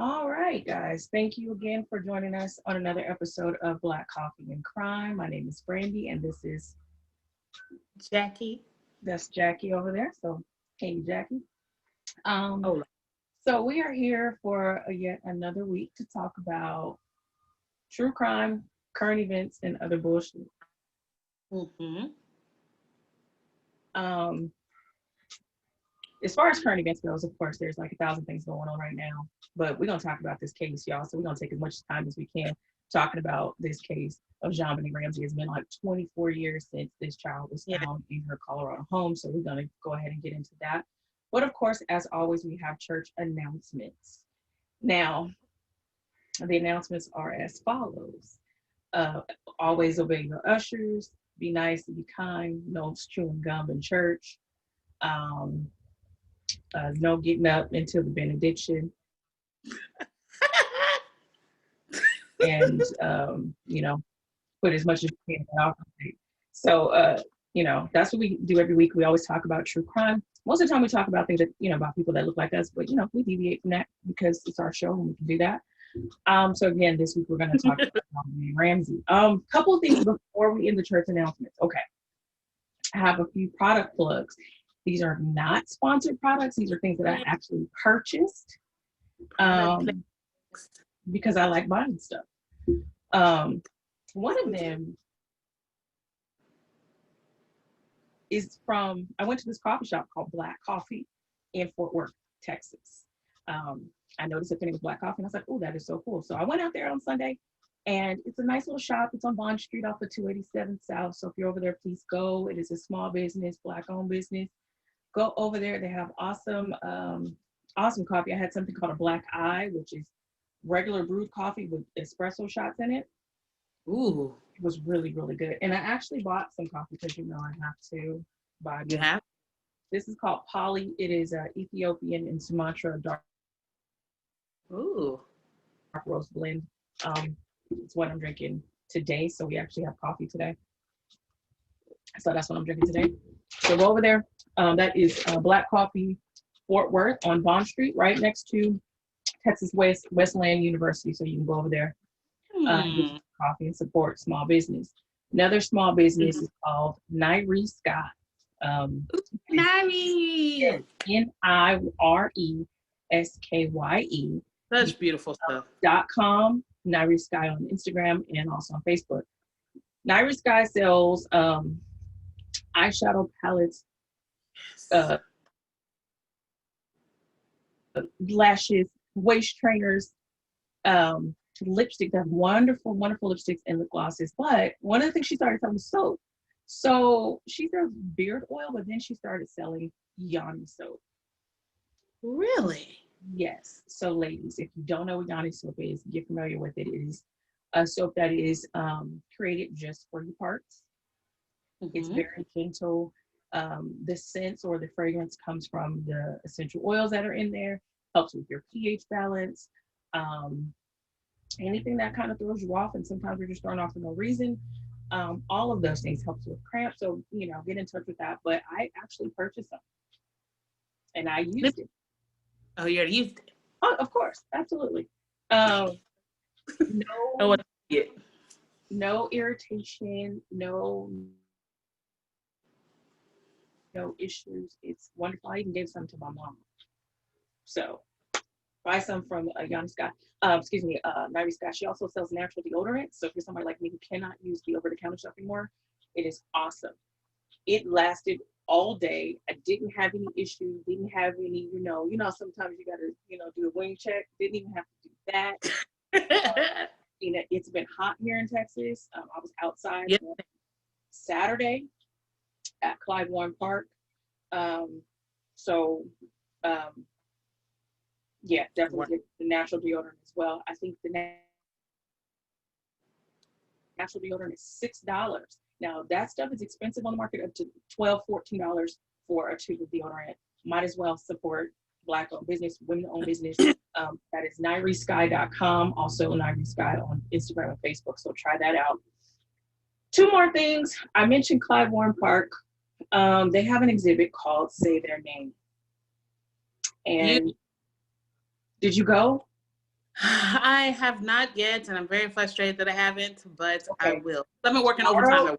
All right, guys. Thank you again for joining us on another episode of Black Coffee and Crime. My name is Brandy, and this is Jackie. that's Jackie over there. So, hey, Jackie. Um, Oh, so we are here for yet another week to talk about true crime, current events, and other bullshit. mm-hmm. Um, as far as current events goes, of course, there's like a thousand things going on right now, but we're gonna talk about this case, y'all. So we're gonna take as much time as we can talking about this case of JonBenet Ramsey. It's been like 24 years since this child was Yeah. found in her Colorado home, so we're gonna go ahead and get into that. But of course, as always, we have church announcements. Now, the announcements are as follows: uh, always obey your ushers, be nice and be kind, no chewing gum in church. Um, no getting up until the benediction, and put as much as you can in the offering plate. So that's what we do every week. We always talk about true crime. Most of the time we talk about things that about people that look like us, but we deviate from that because it's our show and we can do that. So again, this week we're going to talk about Ramsey. Couple of things before we end the church announcements. Okay, I have a few product plugs. These are not sponsored products. These are things that I actually purchased because I like buying stuff. One of them is from, I went to this coffee shop called Black Coffee in Fort Worth, Texas. I noticed it was Black Coffee and I was like, oh, that is so cool. So I went out there on Sunday and it's a nice little shop. It's on Bond Street off of 287 South. So if you're over there, please go. It is a small business, Black owned business. Go over there. They have awesome coffee. I had something called a Black Eye, which is regular brewed coffee with espresso shots in it. Ooh. It was really, really good. And I actually bought some coffee because I have to buy. You have? This is called Polly. It is Ethiopian and Sumatra dark Ooh. roast blend. It's what I'm drinking today. So we actually have coffee today. So that's what I'm drinking today. So go over there. That is Black Coffee Fort Worth on Bond Street, right next to Texas Westland University. So you can go over there, get coffee and support small business. Another small business is called Nyree Sky. Nyree. NIRESKYE. Such beautiful stuff. .com, Nyree Sky on Instagram and also on Facebook. Nyree Sky sells eyeshadow palettes, lashes, waist trainers, lipstick. They have wonderful, wonderful lipsticks and lip glosses. But one of the things she started selling was soap. So she sells beard oil, but then she started selling Yanni soap. Really? Yes. So ladies, if you don't know what Yanni soap is, get familiar with it. It is a soap that is created just for your parts. It's very gentle. The scent or the fragrance comes from the essential oils that are in there, helps with your pH balance. Anything that kind of throws you off, and sometimes you're just thrown off for no reason. All of those things helps with cramps. So, get in touch with that. But I actually purchased them and I used it. Oh, you already used it? Oh, of course. Absolutely. No irritation, no issues. It's wonderful. I even gave some to my mom. So buy some from Yanni Scott. Nyree Scott. She also sells natural deodorant. So if you're somebody like me who cannot use the over-the-counter stuff anymore, it is awesome. It lasted all day. I didn't have any issues. Didn't have any, sometimes you gotta, do a wing check. Didn't even have to do that. It's been hot here in Texas. I was outside on Saturday at Clyde Warren Park. Definitely get the natural deodorant as well. I think the natural deodorant is $6. Now that stuff is expensive on the market, up to $12, $14 for a tube of deodorant. Might as well support Black-owned business, women-owned business. That is NyreeSky.com. Also Nyree Sky on Instagram and Facebook. So try that out. Two more things. I mentioned Clyde Warren Park. They have an exhibit called Say Their Name. And did you go? I have not yet, and I'm very frustrated that I haven't, but I Okay. will. I've been working overtime.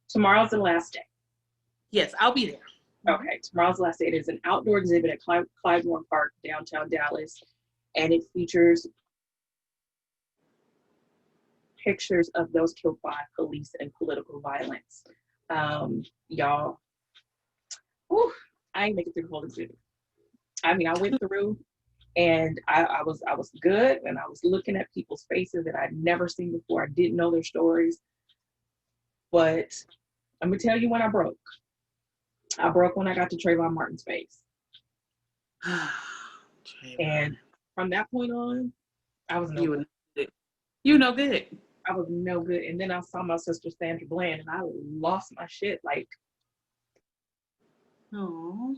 Tomorrow's the last day. Yes, I'll be there. Okay, tomorrow's the last day. It is an outdoor exhibit at Clybourne Park, downtown Dallas, and it features pictures of those killed by police and political violence. Y'all, whew, I ain't make it through the whole exhibit. I mean, I went through and I was good, and I was looking at people's faces that I'd never seen before. I didn't know their stories, but I'm gonna tell you when I broke. I broke when I got to Trayvon Martin's face, and from that point on, I was no good. You know good. I was no good, and then I saw my sister Sandra Bland, and I lost my shit. Like, oh.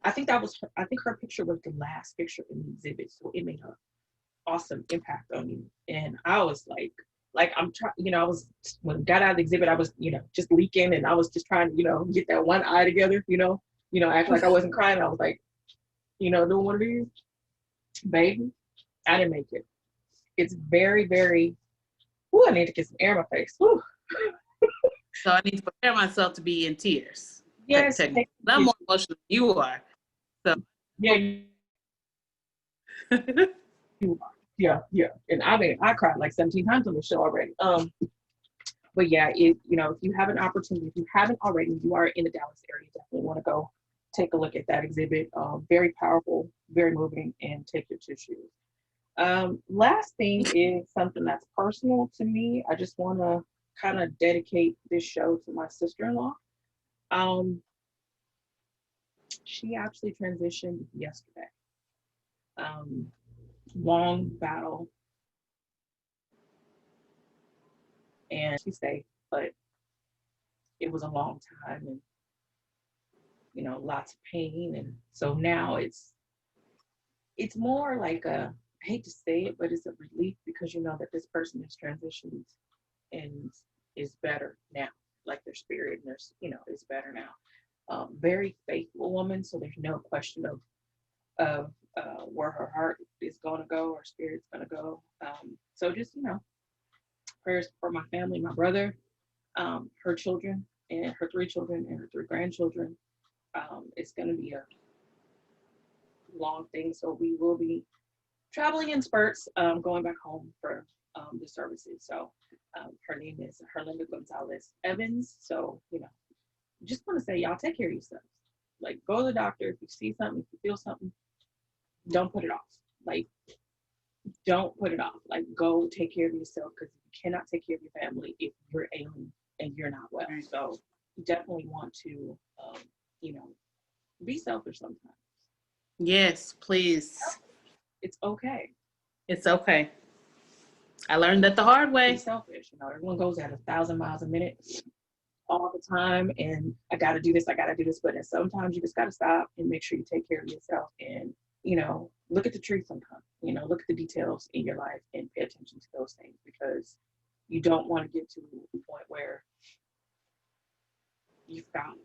I think that was her, I think her picture was the last picture in the exhibit, so it made an awesome impact on me. And I was like I'm trying, I was when I got out of the exhibit, I was, just leaking, and I was just trying to, get that one eye together, act like I wasn't crying. I was like, doing one of these, baby. I didn't make it. It's very, very. Ooh, I need to get some air in my face. Ooh. So I need to prepare myself to be in tears. Yes, I'm more emotional than you are. So yeah, you are. Yeah. And I cried like 17 times on the show already. But yeah, if you have an opportunity, if you haven't already, you are in the Dallas area, definitely want to go take a look at that exhibit. Very powerful, very moving, and take your tissues. Last thing is something that's personal to me. I just want to kind of dedicate this show to my sister-in-law. She actually transitioned yesterday. Long battle, and she stayed, but it was a long time, and lots of pain, and so now it's more like I hate to say it, but it's a relief because you know that this person has transitioned and is better now, like their spirit and their is better now. Very faithful woman, so there's no question of where her heart is going to go or spirit's going to go. So just prayers for my family, my brother, her children, and her 3 children and her 3 grandchildren. It's going to be a long thing, so we will be traveling in spurts, going back home for the services. So her name is Herlinda Gonzales-Evans. So just want to say, y'all, take care of yourselves. Like, go to the doctor if you see something, if you feel something. Don't put it off. Like, don't put it off. Like, go take care of yourself, because you cannot take care of your family if you're ailing and you're not well. Right. So you definitely want to, be selfish sometimes. Yes, please. It's okay. It's okay. I learned that the hard way. Be selfish. Everyone goes at 1,000 miles a minute all the time, and I got to do this, but sometimes you just got to stop and make sure you take care of yourself, and look at the truth sometimes. Look at the details in your life and pay attention to those things, because you don't want to get to the point where you forgot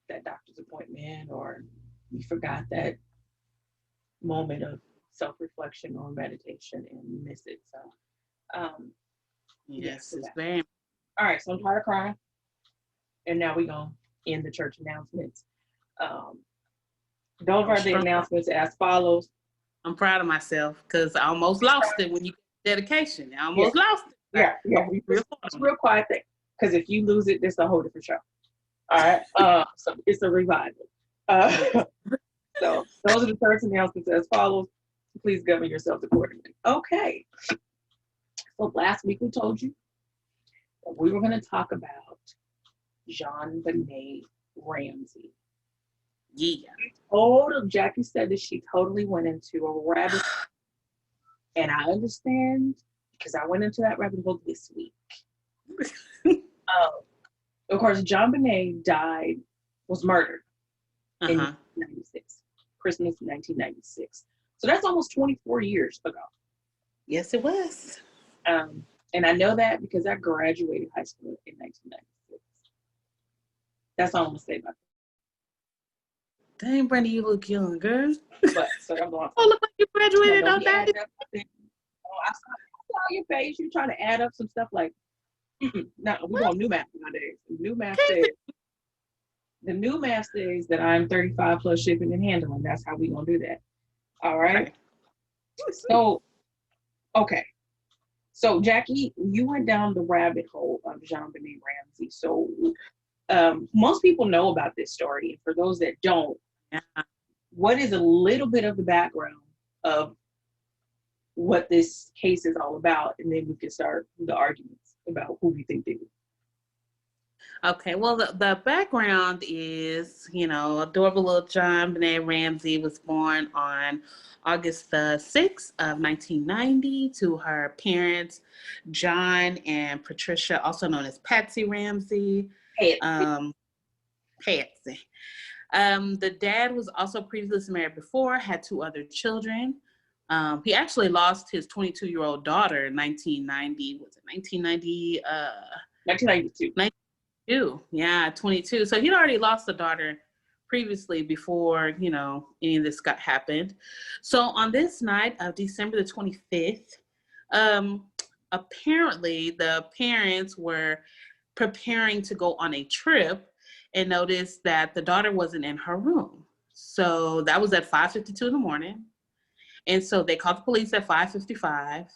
that doctor's appointment, or you forgot that moment of self-reflection or meditation and you miss it. So yes, it's very. All right, so I'm tired of crying, and now we're going to end the church announcements. Those are the announcements as follows. I'm proud of myself because I almost lost it when you get dedication. I almost lost it. Yeah. It's a real quiet thing, because if you lose it, it's a whole different show. All right. So it's a revival. So those are the church announcements as follows. Please govern yourselves accordingly. Okay. So last week we told you that we were going to talk about JonBenet Ramsey. Yeah. Jackie said that she totally went into a rabbit, and I understand, because I went into that rabbit hole this week. Of course, JonBenet was murdered in 1996, Christmas 1996. So that's almost 24 years ago. Yes, it was. And I know that because I graduated high school in 1996. That's all I'm going to say about that. Dang, Brandy, you look young, girl. But so I'm going. Oh, look like you graduated on that. saw your page. You're trying to add up some stuff like, no, we're going new math nowadays. The new math says that I'm 35 plus shipping and handling. That's how we gonna do that. All right. So, okay. So, Jackie, you went down the rabbit hole of JonBenet Ramsey. So, most people know about this story. And for those that don't, what is a little bit of the background of what this case is all about? And then we can start the arguments about who we think did it. Okay, well, the background is, adorable little JonBenet Ramsey was born on August the 6th of 1990 to her parents, John and Patricia, also known as Patsy Ramsey. Patsy. The dad was also previously married before, had 2 other children. He actually lost his 22-year-old daughter in 1990. Was it 1990? 1992. 22. So he'd already lost a daughter previously before, any of this happened. So on this night of December the 25th, apparently the parents were preparing to go on a trip and noticed that the daughter wasn't in her room. So that was at 5:52 in the morning. And so they called the police at 5:55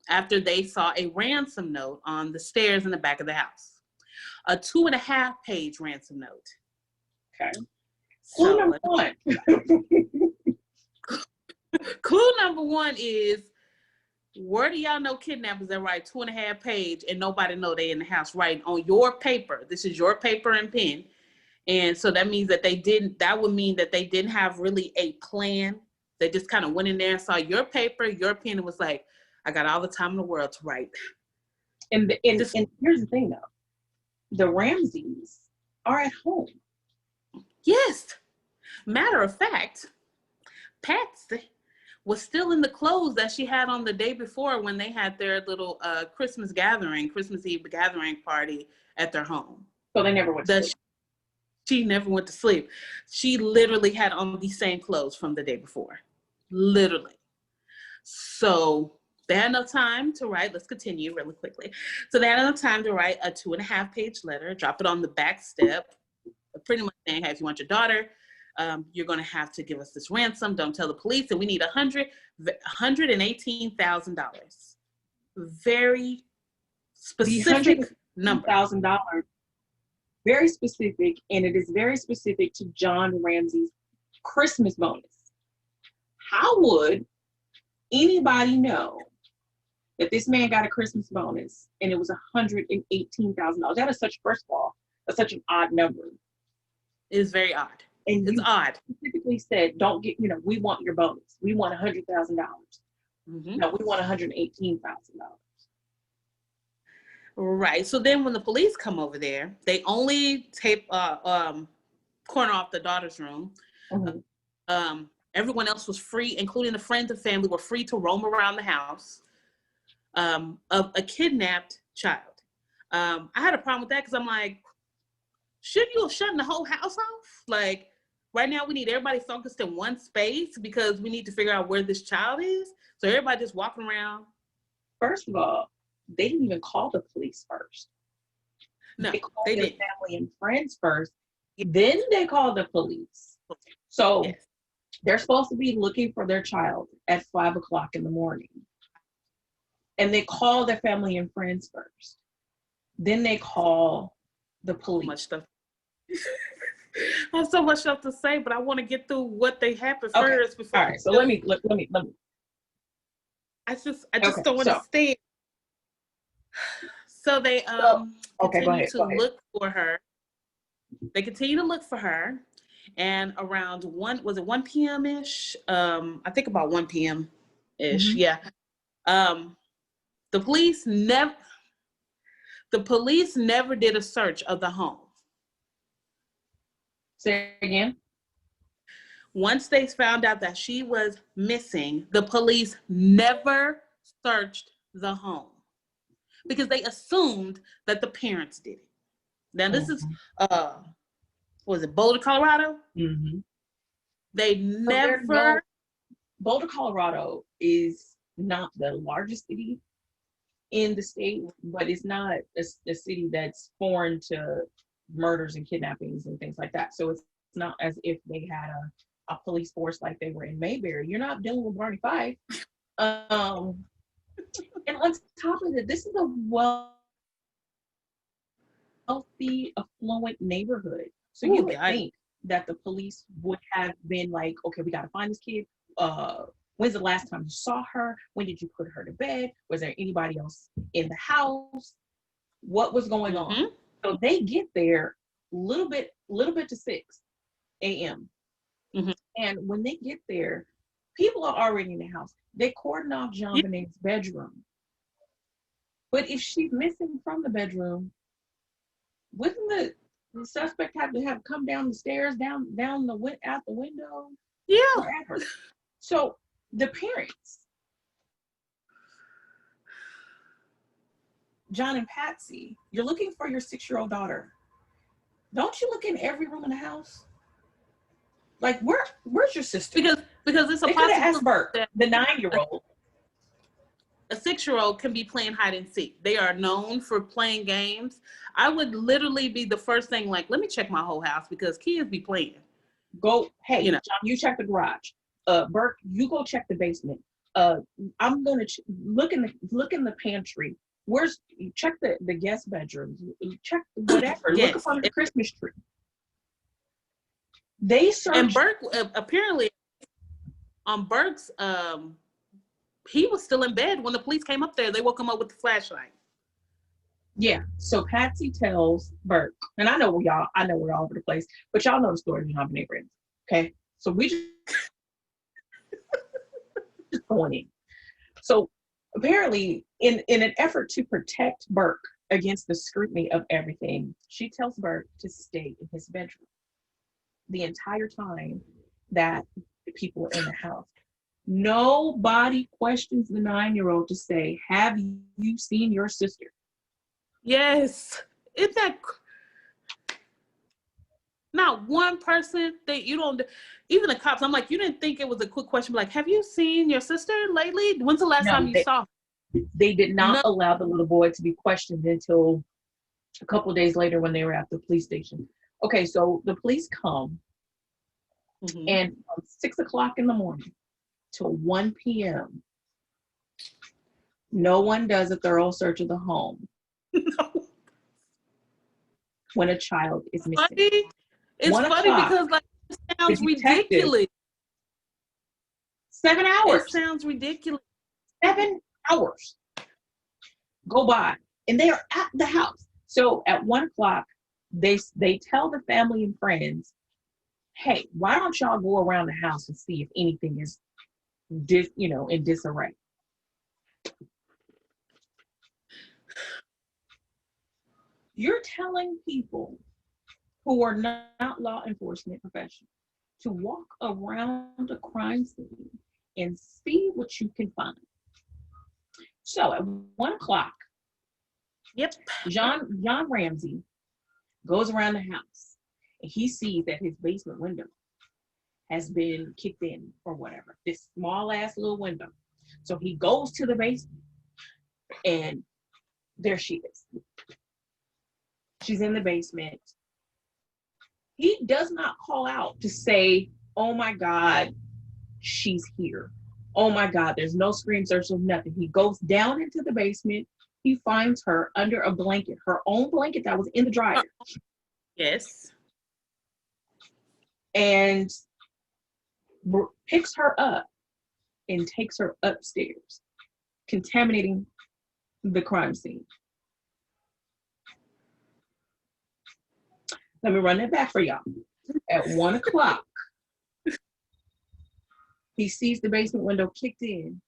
after they saw a ransom note on the stairs in the back of the house. A 2.5-page ransom note. Okay. Clue number one. Clue number one is, where do y'all know kidnappers that write 2.5-page and nobody know they in the house writing on your paper? This is your paper and pen. And so that means that that would mean that they didn't have really a plan. They just kind of went in there and saw your paper, your pen, and was like, I got all the time in the world to write. And here's the thing though. The Ramseys are at home. Yes. Matter of fact, Patsy was still in the clothes that she had on the day before when they had their little Christmas Eve gathering party at their home. So they never went to sleep. She never went to sleep. She literally had on the same clothes from the day before. Literally. So they had enough time to write. Let's continue really quickly. So they had enough time to write a 2.5-page letter, drop it on the back step, pretty much saying, hey, if you want your daughter, you're going to have to give us this ransom. Don't tell the police. And we need $118,000. Very specific number. $100,000. Very specific. And it is very specific to John Ramsey's Christmas bonus. How would anybody know that this man got a Christmas bonus and it was $118,000? That is first of all, that's such an odd number. It is very odd. And it's odd. Specifically said, don't get, we want your bonus. We want $100,000. Mm-hmm. No, we want $118,000. Right. So then when the police come over there, they only tape corner off the daughter's room. Mm-hmm. Everyone else was free, including the friends and family, were free to roam around the house of a kidnapped child. I had a problem with that because I'm like, shouldn't you have shut the whole house off? Like, right now we need everybody focused in one space because we need to figure out where this child is. So everybody just walking around. First of all, they didn't even call the police first. No, they called their family and friends first. Then they called the police. So yes. They're supposed to be looking for their child at 5 o'clock in the morning. And they call their family and friends first. Then they call the police. Much stuff. I have so much stuff to say, but I want to get through what they happened first. Before all right, so let me. I just don't understand. So they continue to look for her. They continue to look for her, and around 1 p.m. ish? I think about 1 p.m. ish. Mm-hmm. Yeah. The police never did a search of the home. Say again. Once they found out that she was missing, the police never searched the home because they assumed that the parents did it. Now this is, was it Boulder, Colorado? Mm-hmm. They never. Boulder, Colorado is not the largest city in the state, but it's not a city that's foreign to murders and kidnappings and things like that. So it's not as if they had a police force like they were in Mayberry. You're not dealing with Barney Fife. And on top of it, this is a wealthy, affluent neighborhood. So you would think that the police would have been like, okay, we got to find this kid. When's the last time you saw her? When did you put her to bed? Was there anybody else in the house? What was going on? So they get there little bit to 6 a.m. And when they get there, people are already in the house. They cordon off JonBenet's bedroom. But if she's missing from the bedroom, wouldn't the suspect have to have come down the stairs, out the window? Yeah. Wherever. So the parents, John and Patsy, you're looking for your 6-year-old daughter. Don't you look in every room in the house? Like, where's your sister? Because it's a they could have asked possibility Burke, the 9-year-old. A 6-year-old can be playing hide and seek. They are known for playing games. I would literally be the first thing, like, let me check my whole house because kids be playing. Go, hey, John, you check the garage. Burke, you go check the basement. I'm gonna look in the pantry. Check the guest bedrooms. Check whatever. Yes. Look up under the Christmas tree. They searched. And Burke apparently on Burke's he was still in bed when the police came up there. They woke him up with the flashlight. Yeah. So Patsy tells Burke, and I know we're all over the place, but y'all know the story of JonBenet Ramsey. Okay. So we just going in. So apparently, in an effort to protect Burke against the scrutiny of everything, she tells Burke to stay in his bedroom the entire time that the people were in the house. Nobody questions the 9-year-old to say, have you seen your sister? Yes. Isn't that not one person that you don't, even the cops, I'm like, you didn't think it was a quick question, like, have you seen your sister lately? When's the last time you saw her? They did not allow the little boy to be questioned until a couple of days later when they were at the police station. Okay, so the police come, and from 6 o'clock in the morning till 1 p.m., no one does a thorough search of the home. No. When a child is missing. It's funny because, like, it sounds ridiculous. 7 hours. It sounds ridiculous. 7 hours go by, and they are at the house. So at 1 o'clock, they tell the family and friends, hey, why don't y'all go around the house and see if anything is in disarray. You're telling people who are not law enforcement professionals to walk around a crime scene and see what you can find. So at 1 o'clock, John Ramsey goes around the house and he sees that his basement window has been kicked in or whatever, this small ass little window. So he goes to the basement and there she is. She's in the basement. He does not call out to say, oh my God, she's here. Oh my God, there's no scream search or nothing. He goes down into the basement. He finds her under a blanket, her own blanket that was in the dryer. Yes. And picks her up and takes her upstairs, contaminating the crime scene. Let me run it back for y'all. At 1 o'clock, he sees the basement window kicked in,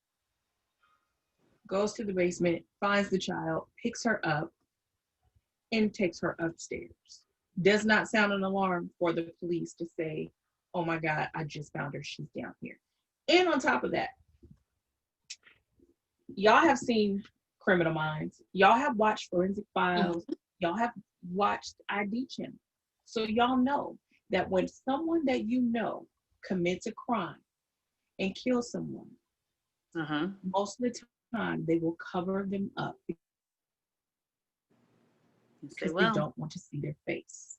goes to the basement, finds the child, picks her up, and takes her upstairs. Does not sound an alarm for the police to say, oh my God, I just found her, she's down here. And on top of that, y'all have seen Criminal Minds. Y'all have watched Forensic Files. Y'all have watched ID Channel. So y'all know that when someone that you know commits a crime and kills someone, most of the time they will cover them up because they don't want to see their face.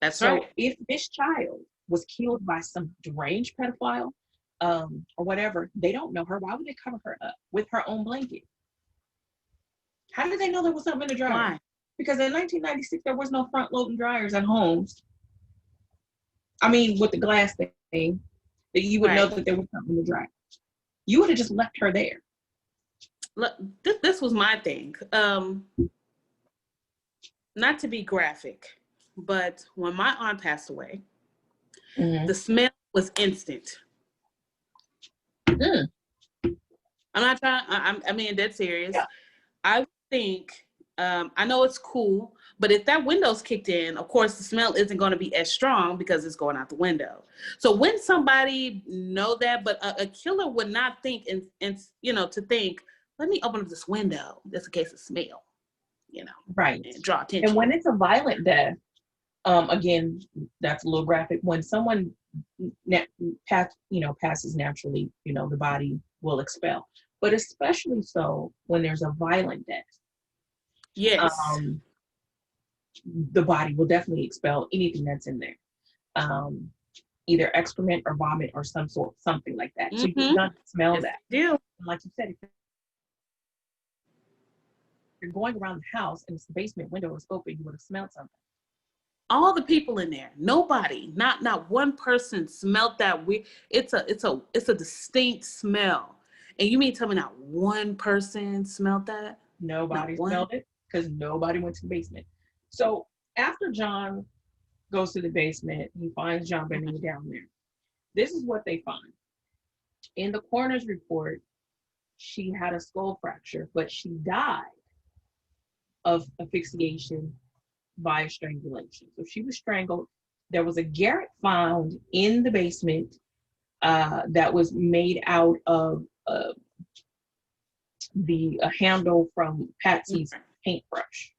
That's so right. If this child was killed by some deranged pedophile or whatever, they don't know her. Why would they cover her up with her own blanket? How did they know there was something in the dryer? Why? Because in 1996, there was no front-loading dryers at homes. I mean, with the glass thing, that you would know that there was something in the dryer. You would have just left her there. Look, this was my thing. Not to be graphic, but when my aunt passed away, the smell was instant. I'm not trying. I mean, dead serious. Yeah. I think. I know it's cool, but if that window's kicked in, of course, the smell isn't going to be as strong because it's going out the window. So when somebody know that, but a killer would not think and to think, let me open up this window just in case of smell, right, and draw attention. And when it's a violent death, again, that's a little graphic. When someone passes naturally, the body will expel. But especially so when there's a violent death. Yes. The body will definitely expel anything that's in there. Either excrement or vomit or something like that. So you're gonna smell that. Yeah. Like you said, if you're going around the house and the basement window is open, you would have smelled something. All the people in there, nobody, not one person smelled that. It's a distinct smell. And you mean tell me not one person smelled that? Nobody smelled it because nobody went to the basement. So after John goes to the basement, he finds JonBenet down there. This is what they find. In the coroner's report, she had a skull fracture, but she died of asphyxiation by strangulation. So she was strangled. There was a garrote found in the basement that was made out of the handle from Patsy's paintbrush.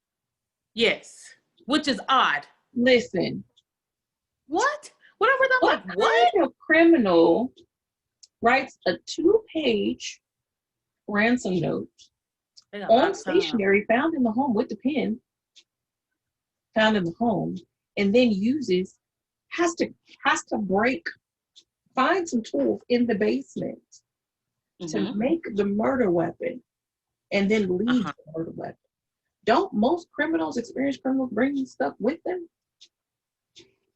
Yes, which is odd. Listen. What? What kind of criminal writes a 2-page ransom note on stationery found in the home with the pen found in the home, and then has to find some tools in the basement to make the murder weapon and then leave the murder weapon? Don't most experienced criminals, bring stuff with them?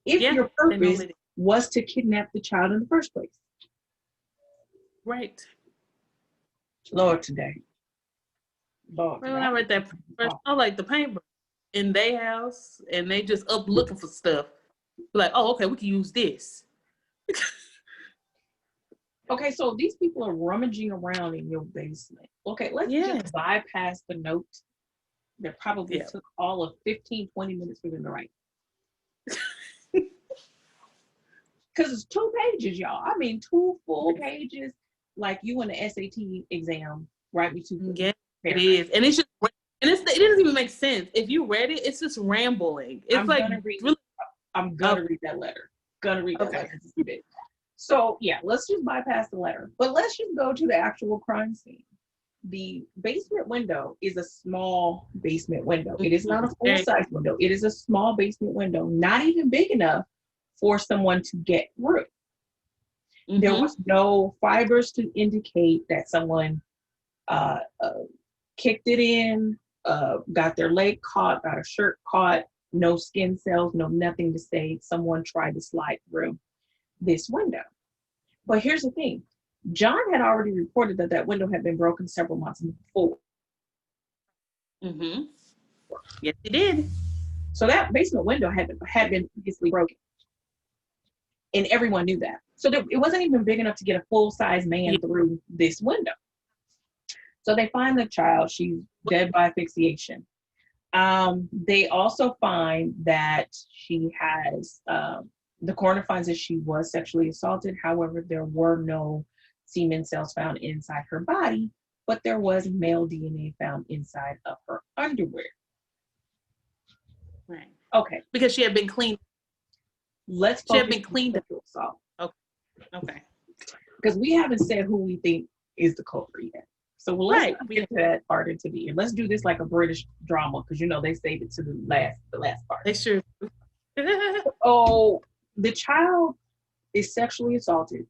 If your purpose was to kidnap the child in the first place. Right. Lord today. When I read that first, I like the paintbrush in their house, and they just up looking for stuff. Like, oh, okay, we can use this. Okay, so these people are rummaging around in your basement. Okay, let's just bypass the note that probably took all of 15, 20 minutes for them to write. Because it's 2 pages, y'all. I mean, 2 full pages, like you in the SAT exam, write me 2 Yeah, it is. And it's just, it doesn't even make sense. If you read it, it's just rambling. It's I'm gonna read that letter. Letter just a bit. So yeah, let's just bypass the letter. But let's just go to the actual crime scene. The basement window is a small basement window. It is not a full-size window. It is a small basement window, not even big enough for someone to get through. There was no fibers to indicate that someone kicked it in, got their leg caught, got a shirt caught, no skin cells, no nothing to say someone tried to slide through this window. But here's the thing. John had already reported that window had been broken several months before. Yes, he did. So that basement window had been previously broken. And everyone knew that. So it wasn't even big enough to get a full-size man through this window. So they find the child. She's dead by asphyxiation. They also find that she has, the coroner finds that she was sexually assaulted. However, there were no semen cells found inside her body, but there was male DNA found inside of her underwear. Right. Okay. Because she had been cleaned. She had been cleaned up. Okay. Because we haven't said who we think is the culprit yet. So let's Right. not get to that part into the end. Let's do this like a British drama because they saved it to the last part. They sure. Oh, the child is sexually assaulted.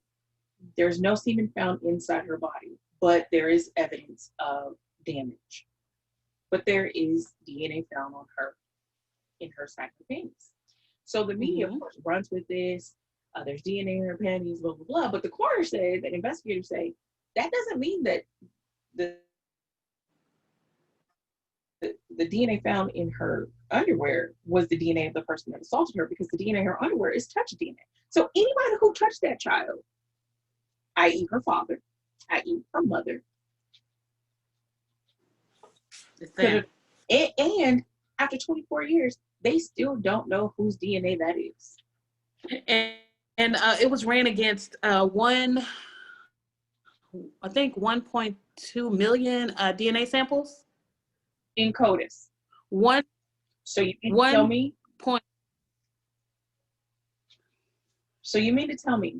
There's no semen found inside her body, but there is evidence of damage. But there is DNA found on her in her side of the penis. So the media, of course, runs with this. There's DNA in her panties, blah, blah, blah. But the coroner said, the investigators say, that doesn't mean that the DNA found in her underwear was the DNA of the person that assaulted her, because the DNA in her underwear is touch DNA. So anybody who touched that child, i.e. her father, i.e. her mother, and after 24 years, they still don't know whose DNA that is. And it was ran against I think 1.2 million DNA samples in CODIS. So you mean to tell me? So you mean to tell me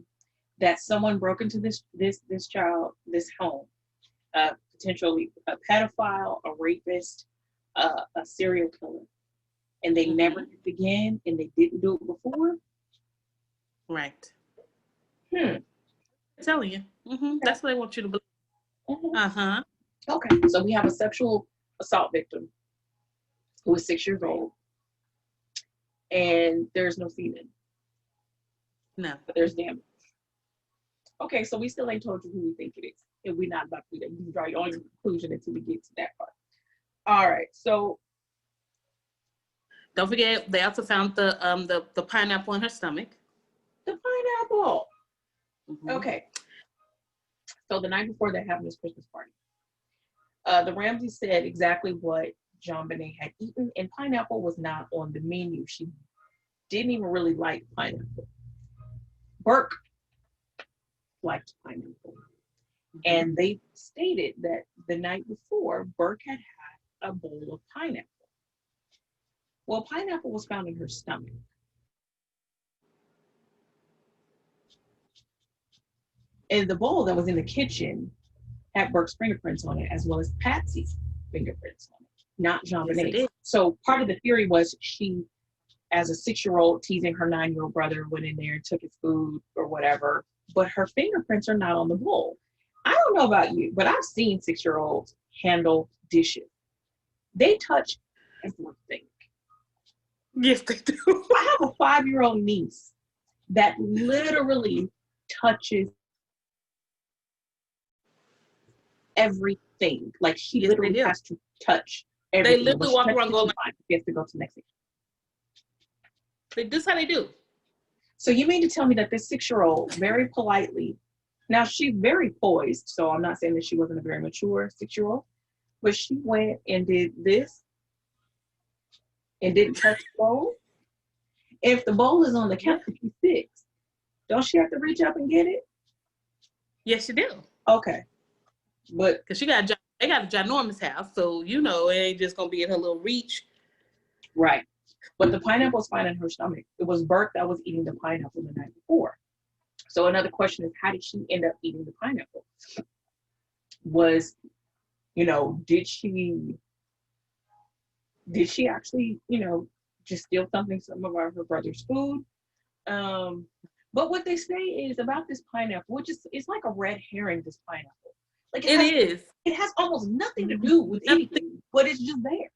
that someone broke into this home, potentially a pedophile, a rapist, a serial killer, and they never did it again, and they didn't do it before? Right. I'm telling you. That's what they want you to believe. Okay. So we have a sexual assault victim who is 6 years old, and there's no semen. No. But there's damage. Okay, so we still ain't told you who we think it is. And we're not about to do that. You can draw your own conclusion until we get to that part. All right, so don't forget, they also found the pineapple in her stomach. The pineapple. Okay. So the night before they're having this Christmas party, the Ramsey said exactly what JonBenet had eaten, and pineapple was not on the menu. She didn't even really like pineapple. Burke liked pineapple. And they stated that the night before, Burke had a bowl of pineapple. Well, pineapple was found in her stomach. And the bowl that was in the kitchen had Burke's fingerprints on it, as well as Patsy's fingerprints on it, not JonBenet's. Yes, so part of the theory was she, as a 6-year-old, teasing her 9-year-old brother, went in there and took his food or whatever, but her fingerprints are not on the bowl. I don't know about you, but I've seen 6-year-olds handle dishes. They touch everything. Yes, they do. I have a 5-year-old niece that literally touches everything. Like she literally has to touch everything. They literally walk around going like, she has to go to the next thing. This is how they do. So you mean to tell me that this 6-year-old very politely, now she's very poised, so I'm not saying that she wasn't a very mature 6-year-old, but she went and did this and didn't touch the bowl? If the bowl is on the counter, she's 6. Don't she have to reach up and get it? Yes, you do. Okay. But because they got a ginormous house, so it ain't just gonna be in her little reach. Right. But the pineapple was fine in her stomach. It was Burke that was eating the pineapple the night before. So another question is, how did she end up eating the pineapple? Was, did she actually, just steal some of her brother's food? But what they say is about this pineapple, which is, it's like a red herring, this pineapple. Like it has almost nothing to do with anything, but it's just there.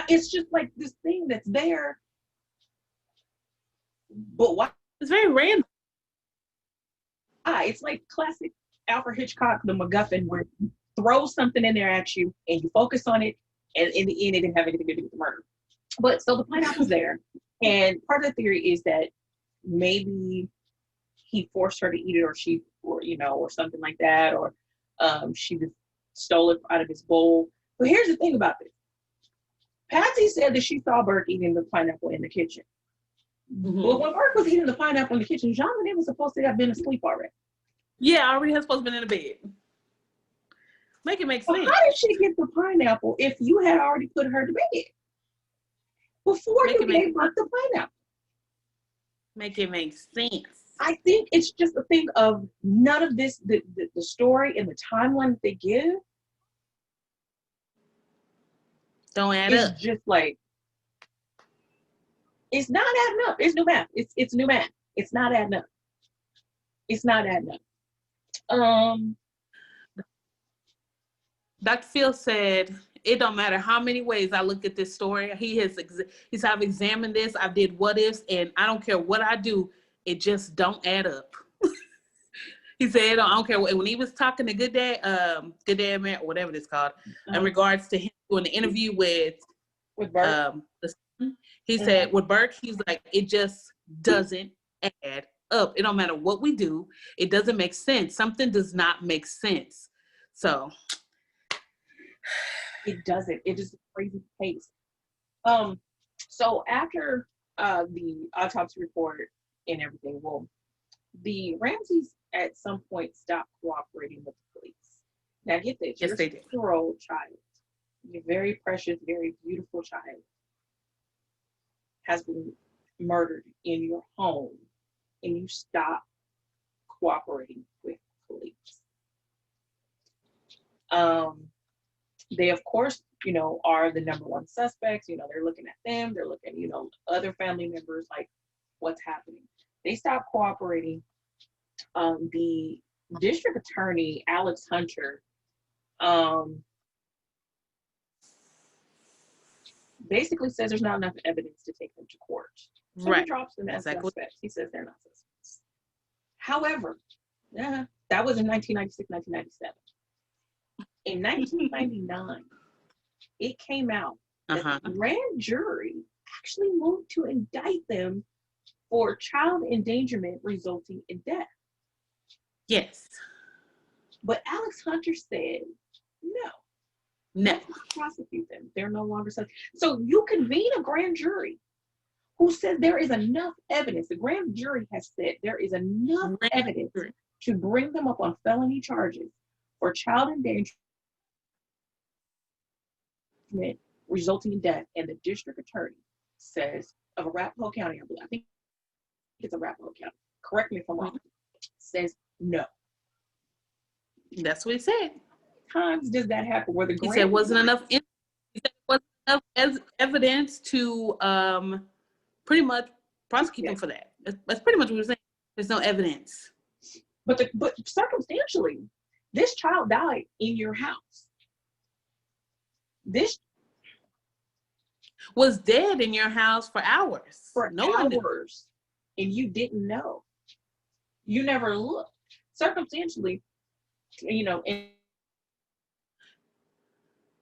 It's just like this thing that's there, but why? It's very random. It's like classic Alfred Hitchcock, the MacGuffin, where you throw something in there at you and you focus on it, and in the end, it didn't have anything to do with the murder. But so the pineapple's there, and part of the theory is that maybe he forced her to eat it, or something like that, or she just stole it out of his bowl. But here's the thing about this. Patsy said that she saw Burke eating the pineapple in the kitchen. Well, when Burke was eating the pineapple in the kitchen, JonBenet was supposed to have been asleep already. Yeah, already has supposed to have been in the bed. Make it make sense. How did she get the pineapple if you had already put her to bed? Before you gave Burke the pineapple. Make it make sense. I think it's just a thing of none of this, the story and the timeline that they give Don't add is up. just like, it's not adding up. It's new math. It's new math. It's not adding up. It's not adding up. Dr. Phil said, it don't matter how many ways I look at this story. He's I've examined this, I did what ifs, and I don't care what I do, it just don't add up. He said, I don't care. When he was talking to Good Dad Man, or whatever it's called, in regards to him doing the interview with Burke, he said with Burke, he's like, it just doesn't add up. It don't matter what we do, it doesn't make sense. Something does not make sense. So it doesn't. It is a crazy case. So after the autopsy report and everything, well, the Ramseys at some point stopped cooperating with the police. Now get this, yes, your they did. 6-year-old child, your very precious, very beautiful child, has been murdered in your home, and you stop cooperating with police. They, of course, are the number one suspects. They're looking at them. They're looking, other family members, like, what's happening. They stop cooperating. The district attorney, Alex Hunter, basically says there's not enough evidence to take them to court. So Right. He drops them as Exactly. suspects. He says they're not suspects. However, that was in 1996, 1997. In 1999, it came out that the grand jury actually moved to indict them for child endangerment resulting in death. Yes. But Alex Hunter said, no. No. Prosecute them. They're no longer suspects. So you convene a grand jury who says there is enough evidence. The grand jury has said there is enough evidence to bring them up on felony charges for child endangerment resulting in death. And the district attorney says, of Arapahoe County, I think it's Arapahoe County, correct me if I'm wrong, says no. That's what he said. Times does that happen where the He said wasn't enough evidence to pretty much prosecute them for that. That's pretty much what we're saying. There's no evidence. But circumstantially, this child died in your house. This was dead in your house for hours. Hours, and you didn't know. You never looked. Circumstantially, in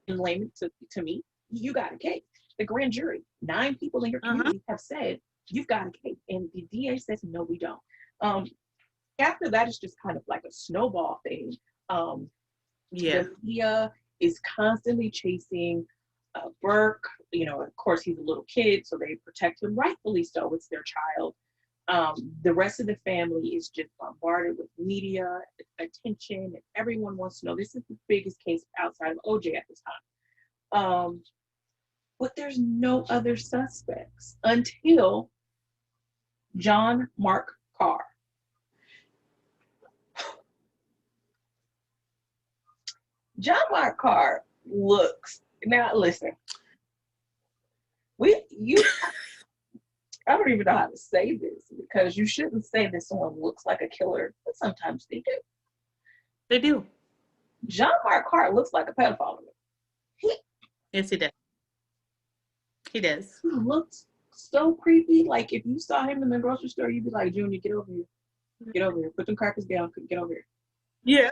layman to me, you got a case. The grand jury, 9 people in your community have said you've got a case, and the DA says no, we don't. After that, it's just kind of like a snowball thing. The media is constantly chasing Burke. Of course, he's a little kid, so they protect him, rightfully so. It's their child. The rest of the family is just bombarded with media attention, and everyone wants to know. This is the biggest case outside of OJ at this time. But there's no other suspects until John Mark Carr. John Mark Carr looks, now listen, I don't even know how to say this, because you shouldn't say that someone looks like a killer, but sometimes they do. They do. John Mark Carr looks like a pedophile. Yes, he does. He does. He looks so creepy. Like, if you saw him in the grocery store, you'd be like, Junior, get over here. Get over here. Put them crackers down. Get over here. Yeah.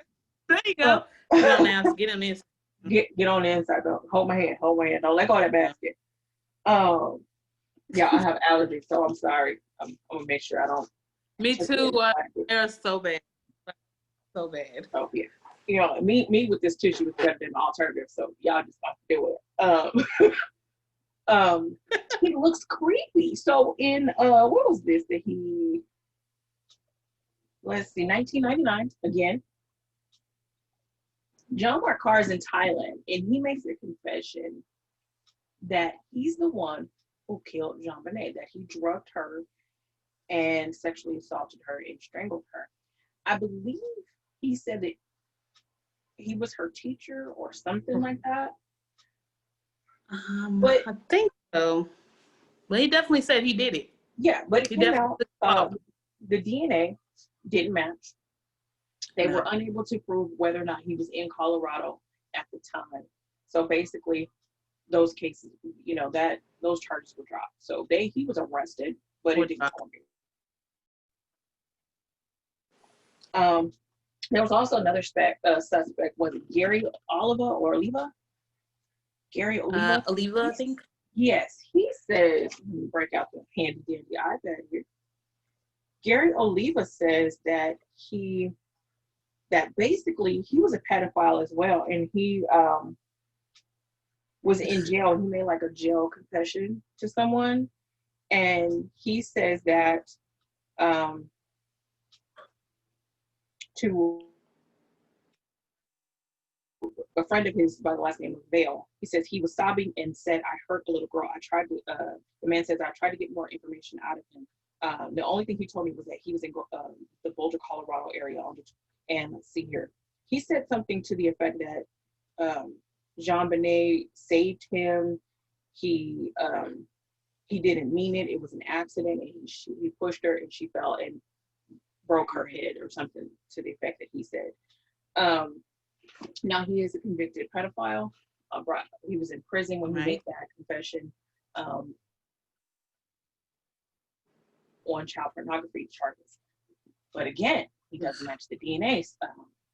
There you go. Get on now. Get on this. Get on the inside, though. Hold my hand. Don't let go of that basket. Yeah, I have allergies, so I'm sorry. I'm gonna make sure I don't. Me too. They're so bad. So bad. Oh yeah. Me with this tissue is better than the alternative, so y'all just have to do it. He looks creepy. So in what was this that he? Let's see, 1999 again. John Mark Carr is in Thailand, and he makes a confession that he's the one who killed JonBenet, that he drugged her and sexually assaulted her and strangled her. I believe he said that he was her teacher or something like that. But I think so. But he definitely said he did it. yeah, but it He came definitely out the DNA didn't match. They were no. unable to prove whether or not he was in Colorado at the time. So basically, those cases, that those charges were dropped. So he was arrested, but it didn't go anywhere. There was also another suspect. Was it Gary Oliva? Gary Oliva? Oliva, I think. Yes, he says, let me break out the handy dandy iPad here. Gary Oliva says that basically he was a pedophile as well, and he was in jail, and he made like a jail confession to someone, and he says that to a friend of his by the last name of Vale. He says he was sobbing and said, "I hurt a little girl. The man says, I tried to get more information out of him. The only thing he told me was that he was in the Boulder, Colorado area. And let's see here. He said something to the effect that JonBenet saved him. He didn't mean it. It was an accident, and he pushed her, and she fell and broke her head or something to the effect that he said. Now he is a convicted pedophile. He was in prison when he made that confession on child pornography charges. But again, he doesn't match the DNA,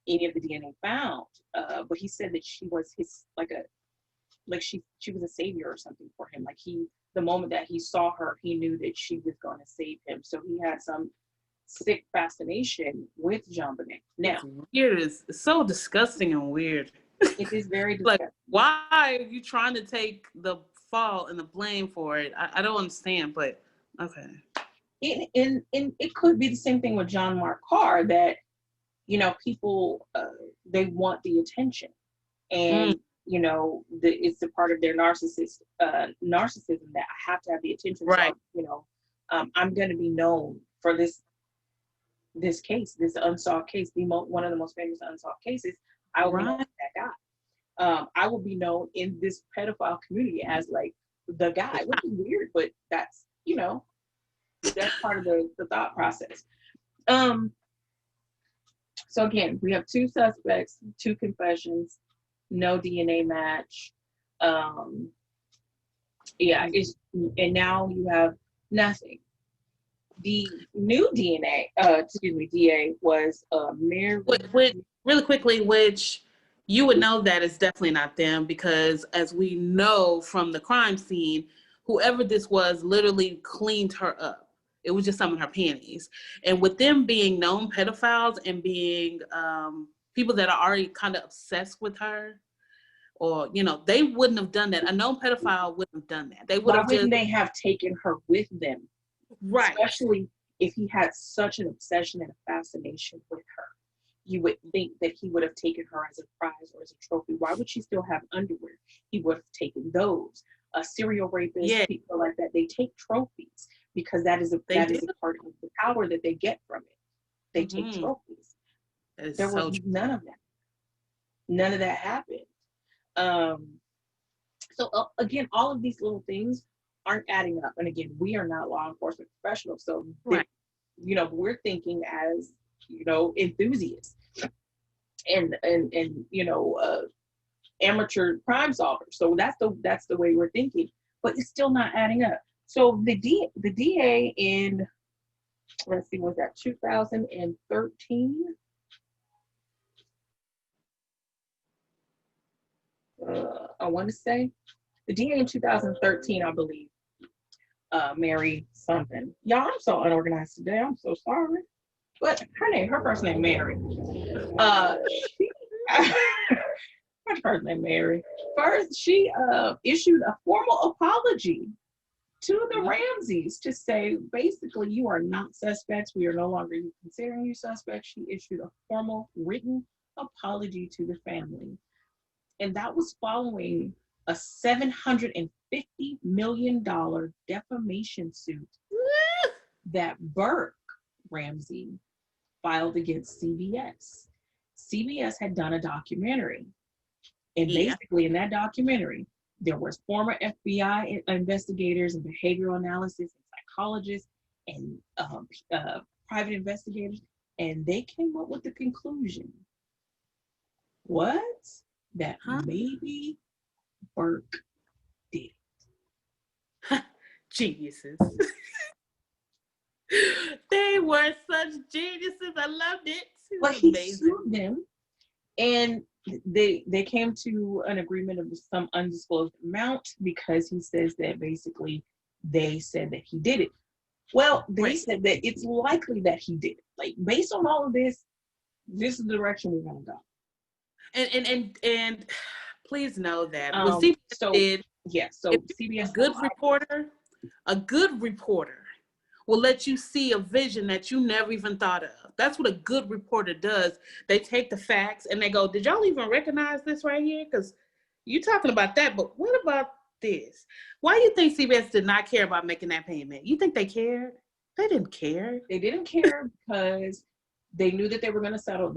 any of the DNA found. But he said that she was his she was a savior or something for him. Like the moment that he saw her, he knew that she was going to save him. So he had some sick fascination with JonBenet. Now, weird is so disgusting and weird. It is very disgusting. Like, why are you trying to take the fault and the blame for it? I don't understand, but okay. And it could be the same thing with John Mark Carr, that people they want the attention, and it's a part of their narcissism that I have to have the attention. Right. So, I'm going to be known for this case, this unsolved case, one of the most famous unsolved cases. I will be known as that guy. I will be known in this pedophile community as like the guy, which is weird, but that's that's part of the thought process. So again, we have 2 suspects, 2 confessions, no DNA match. And now you have nothing. The new DA was Mary. Really quickly, which you would know that it's definitely not them, because as we know from the crime scene, whoever this was literally cleaned her up. It was just some of her panties. And with them being known pedophiles and being people that are already kind of obsessed with her, or, they wouldn't have done that. A known pedophile wouldn't have done that. They would have wouldn't they have taken her with them? Right. Especially if he had such an obsession and a fascination with her. You would think that he would have taken her as a prize or as a trophy. Why would she still have underwear? He would have taken those. Serial rapists, people like that, they take trophies because that is a part of the power that they get from it. They take trophies. There was none of that. None of that happened. So again, all of these little things aren't adding up. And again, we are not law enforcement professionals, so we're thinking as enthusiasts and amateur crime solvers. So that's the way we're thinking, but it's still not adding up. So the DA in, let's see, was that 2013? I want to say the DA in 2013, I believe, Mary something. Y'all, I'm so unorganized today. I'm so sorry. But her first name Mary. Her first name Mary. First, she issued a formal apology to the Ramseys to say, basically, you are not suspects. We are no longer considering you suspects. She issued a formal written apology to the family. And that was following a $750 million defamation suit that Burke Ramsey filed against CBS. CBS had done a documentary. And Yeah. basically, in that documentary, there was former FBI investigators and behavioral analysis and psychologists and private investigators, and they came up with the conclusion, what? That maybe Burke did. Geniuses. They were such geniuses. I loved it. But he sued them, and they came to an agreement of some undisclosed amount because he says that basically they said that he did it. Well, they said that it's likely that he did it. Like, based on all of this, this is the direction we're gonna go. And please know that So CBS, a good reporter will let you see a vision that you never even thought of. That's what a good reporter does. They take the facts and they go, did y'all even recognize this right here? Because you're talking about that, but what about this? Why do you think CBS did not care about making that payment? You think they cared? They didn't care. They didn't care because they knew that they were going to settle.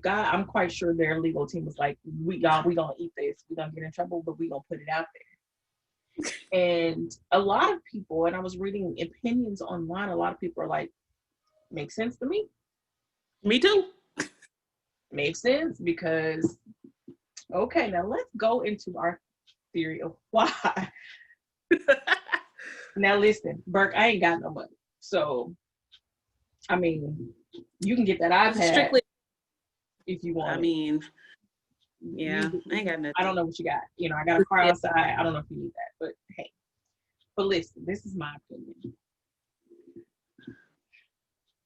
I'm quite sure their legal team was like, we gonna eat this. We're going to get in trouble, but we're going to put it out there. And a lot of people, and I was reading opinions online, a lot of people are like, makes sense to me. Me too. Makes sense because, okay, now let's go into our theory of why. Now listen, Burke, I ain't got no money. So, I mean, you can get that iPad if you want. I mean, yeah, I ain't got nothing. I don't know what you got. You know, I got a car outside. I don't know if you need that, but hey. But listen, this is my opinion.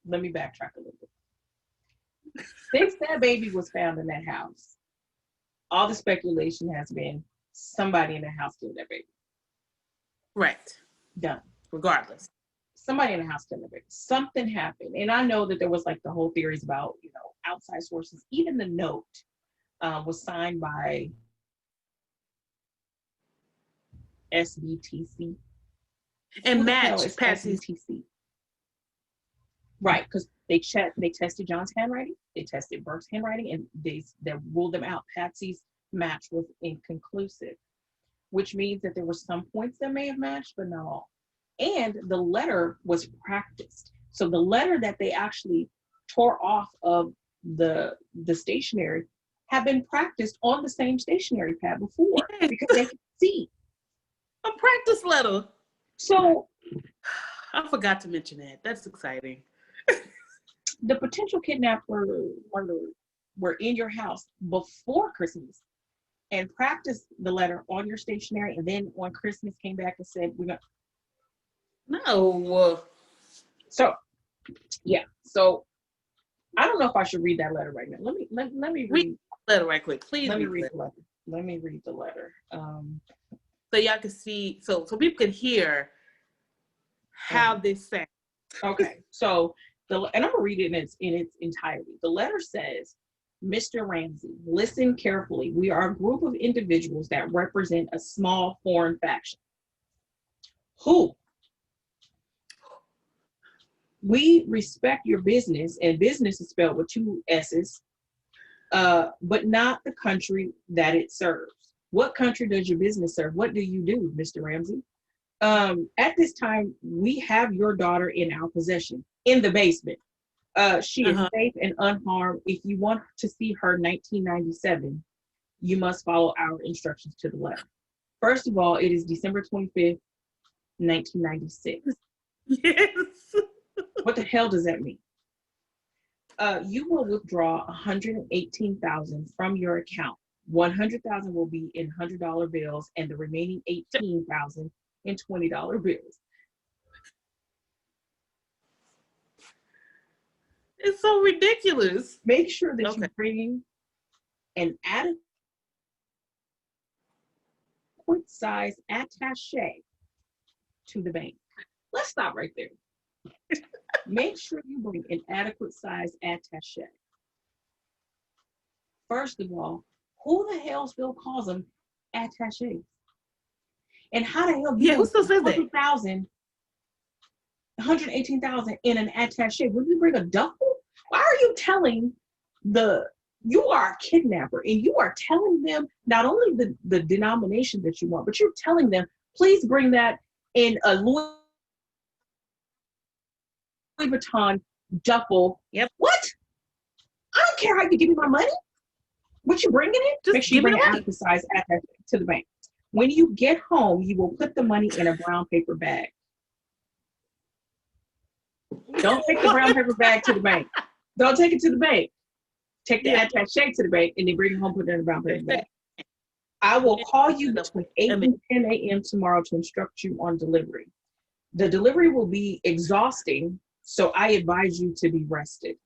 Let me backtrack a little bit. Since that baby was found in that house, all the speculation has been somebody in the house killed that baby. Right. Done. Regardless. Somebody in the house killed that baby. Something happened. And I know that there was like the whole theories about, outside sources. Even the note was signed by SBTC. And matched Patsy's SBTC. Right, because they tested John's handwriting, they tested Burke's handwriting, and they ruled them out. Patsy's match was inconclusive, which means that there were some points that may have matched, but not all. And the letter was practiced. So the letter that they actually tore off of the stationery had been practiced on the same stationery pad before because they could see. A practice letter. So I forgot to mention that. That's exciting. The potential kidnapper were in your house before Christmas and practiced the letter on your stationery, and then on Christmas came back and said, we're going to. No. So, yeah. So, I don't know if I should read that letter right now. Let me read the letter right quick. Please let me read the letter. Let me read the letter. So y'all can see, so people can hear how this sounds. Okay. So, and I'm going to read it in its entirety. The letter says, Mr. Ramsey, listen carefully. We are a group of individuals that represent a small foreign faction. Who? We respect your business, and business is spelled with 2 S's, but not the country that it serves. What country does your business serve? What do you do, Mr. Ramsey? At this time, we have your daughter in our possession in the basement. She is safe and unharmed. If you want to see her 1997, you must follow our instructions to the letter. First of all, it is December 25th, 1996. Yes. What the hell does that mean? You will withdraw $118,000 from your account. $100,000 will be in $100 bills, and the remaining $18,000 in $20 bills. It's so ridiculous. Make sure that you bring an adequate size attaché to the bank. Let's stop right there. Make sure you bring an adequate size attaché. First of all, who the hell still calls them attachés? And how the hell you who still says that? $100,000 $118,000 in an attaché. Would you bring a duffel? Why are you telling you are a kidnapper and you are telling them not only the denomination that you want, but you're telling them, please bring that in a Louis Vuitton duffel. Yep. What? I don't care how you give me my money. What you bringing it? Just make sure you give me bring the an money. adequate size attaché to the bank. When you get home, you will put the money in a brown paper bag. Don't take the brown paper bag to the bank. Don't take it to the bank. Take the attaché to the bank and then bring it home, put it in a brown paper bag. I will call you between 8 and 10 a.m. tomorrow to instruct you on delivery. The delivery will be exhausting, so I advise you to be rested.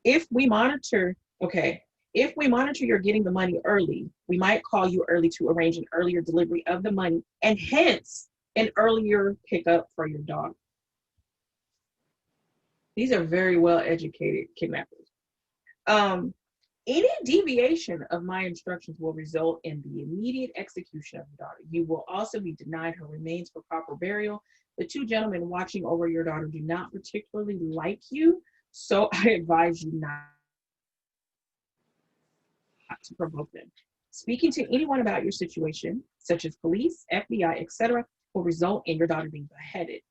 If we monitor you're getting the money early, we might call you early to arrange an earlier delivery of the money and hence an earlier pickup for your daughter. These are very well-educated kidnappers. Any deviation of my instructions will result in the immediate execution of your daughter. You will also be denied her remains for proper burial. The two gentlemen watching over your daughter do not particularly like you, so I advise you not to provoke them. Speaking to anyone about your situation, such as police, FBI, etc., will result in your daughter being beheaded.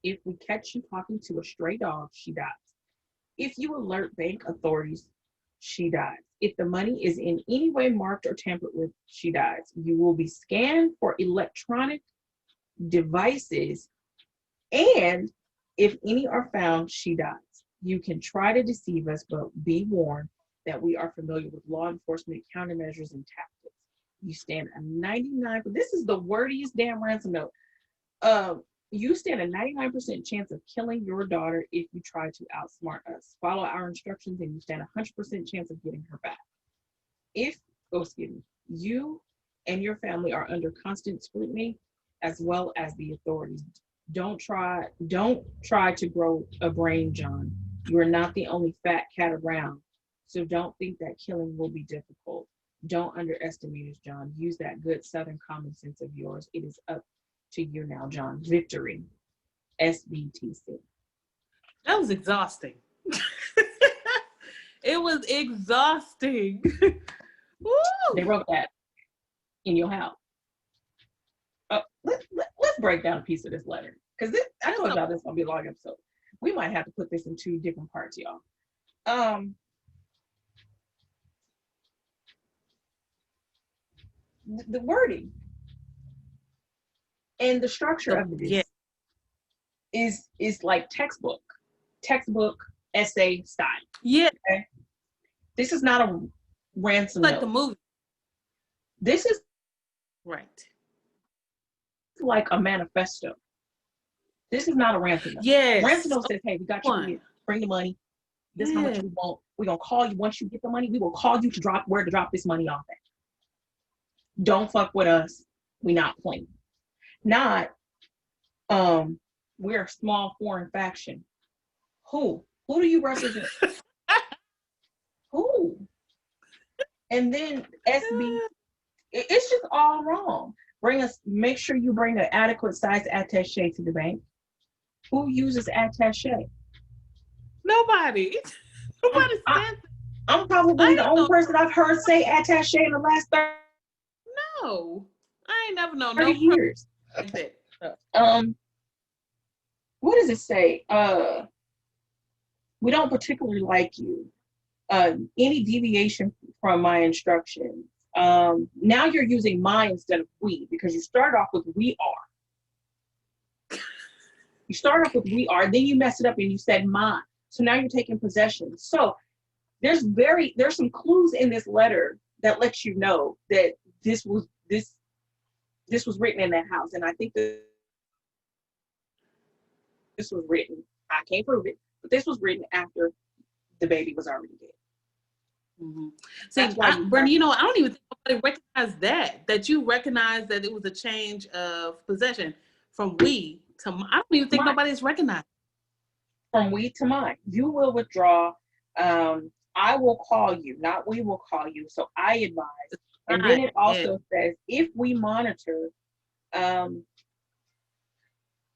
If we catch you talking to a stray dog, she dies. If you alert bank authorities, she dies. If the money is in any way marked or tampered with, she dies. You will be scanned for electronic devices, and if any are found, she dies. You can try to deceive us, but be warned that we are familiar with law enforcement countermeasures and tactics. You stand a 99%, this is the wordiest damn ransom note. You stand a 99% chance of killing your daughter if you try to outsmart us. Follow our instructions and you stand a 100% chance of getting her back. You and your family are under constant scrutiny as well as the authorities. Don't try to grow a brain, John. You are not the only fat cat around. So don't think that killing will be difficult. Don't underestimate us, John. Use that good Southern common sense of yours. It is up to you now, John. Victory. SBTC. That was exhausting. It was exhausting. Woo! They wrote that in your house. Let's break down a piece of this letter. Because I told y'all this is going to be a long episode. We might have to put this in 2 different parts, y'all. The wording and the structure of this is like textbook essay style. Yeah. Okay? This is not a ransom like note. The movie. This is right. Like a manifesto. This is not a ransom note. Yes. Ransom note says, hey, we got you. Bring the money. This is how much we want. We're going to call you. Once you get the money, we will call you to drop this money off at. Don't fuck with us. We're not playing. Not, we're a small foreign faction. Who do you represent? Who? And then SB, it's just all wrong. Make sure you bring an adequate size attaché to the bank. Who uses attaché? Nobody. Nobody said I'm probably the only person I've heard say attaché in the last 30. No, I ain't never known 30 years. What does it say? We don't particularly like you. Any deviation from my instructions. Now you're using my instead of we, because you start off with we are. You start off with we are, then you mess it up and you said mine. So now you're taking possession. So there's some clues in this letter that lets you know that this was written in that house. And I think that this was written, I can't prove it, but this was written after the baby was already dead. Mm-hmm. See, Bernie, I don't even think nobody recognized that you recognize that it was a change of possession from we to I don't even think nobody's recognized. From we to mine. You will withdraw. I will call you, not we will call you. So I advise And then it Yeah. also says, if we monitor,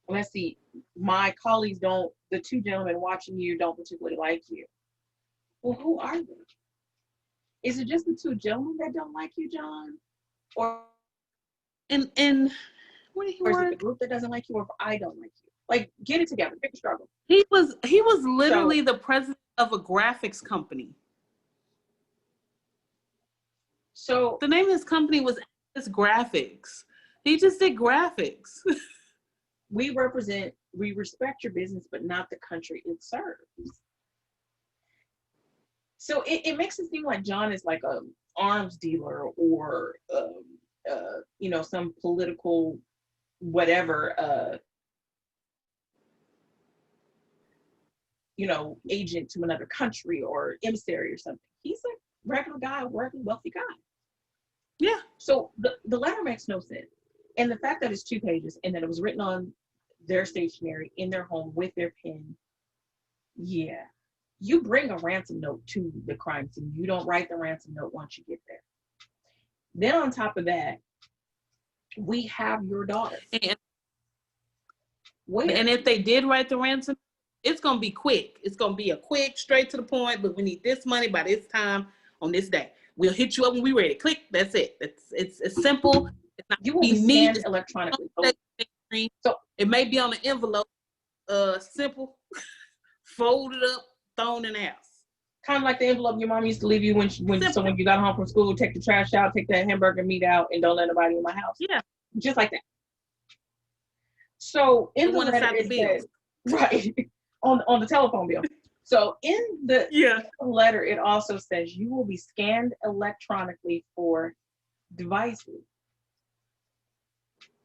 let's see, my colleagues don't, the two gentlemen watching you don't particularly like you. Well, who are they? Is it just the two gentlemen that don't like you, John? Or And what he or is it was, the group that doesn't like you, or if I don't like you? Like, get it together, pick a struggle. he was literally So, the president of a graphics company. so The name of his company was Atlas Graphics. He just did graphics. we respect your business, but not the country it serves. So it makes it seem like John is like a arms dealer or some political whatever agent to another country or emissary or something. He's a regular guy, a working wealthy guy. Yeah. So the letter makes no sense. And the fact that it's 2 pages and that it was written on their stationery in their home with their pen, yeah. You bring a ransom note to the crime scene. You don't write the ransom note once you get there. Then on top of that, we have your daughter. And if they did write the ransom, it's going to be quick. It's going to be a quick, straight to the point. Look, we need this money by this time on this day. We'll hit you up when we're ready. Click. That's it. It's simple. It's not you will be scanned electronically. So it may be on an envelope, simple, folded up, thrown in the house. Kind of like the envelope your mom used to leave you when you got home from school, take the trash out, take that hamburger meat out, and don't let nobody in my house. Yeah. Just like that. So in the letter it says, right, on the telephone bill. So in the letter, it also says you will be scanned electronically for devices.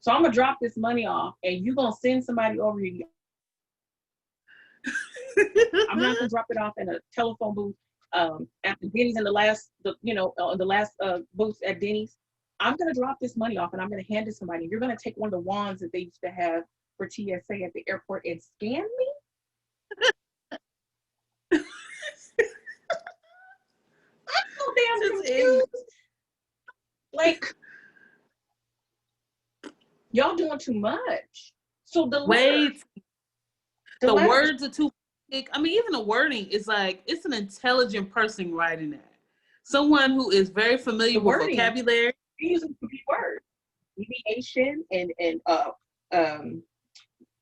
So I'm gonna drop this money off, and you're gonna send somebody over here. I'm not gonna drop it off in a telephone booth at the Denny's in the last booth at Denny's. I'm gonna drop this money off, and I'm gonna hand it to somebody. You're gonna take one of the wands that they used to have for TSA at the airport and scan me. I'm so damn confused. Like, y'all doing too much. So the words are too big. I mean, even the wording is like, it's an intelligent person writing that. Someone who is very familiar with vocabulary. You're using big words. Deviation and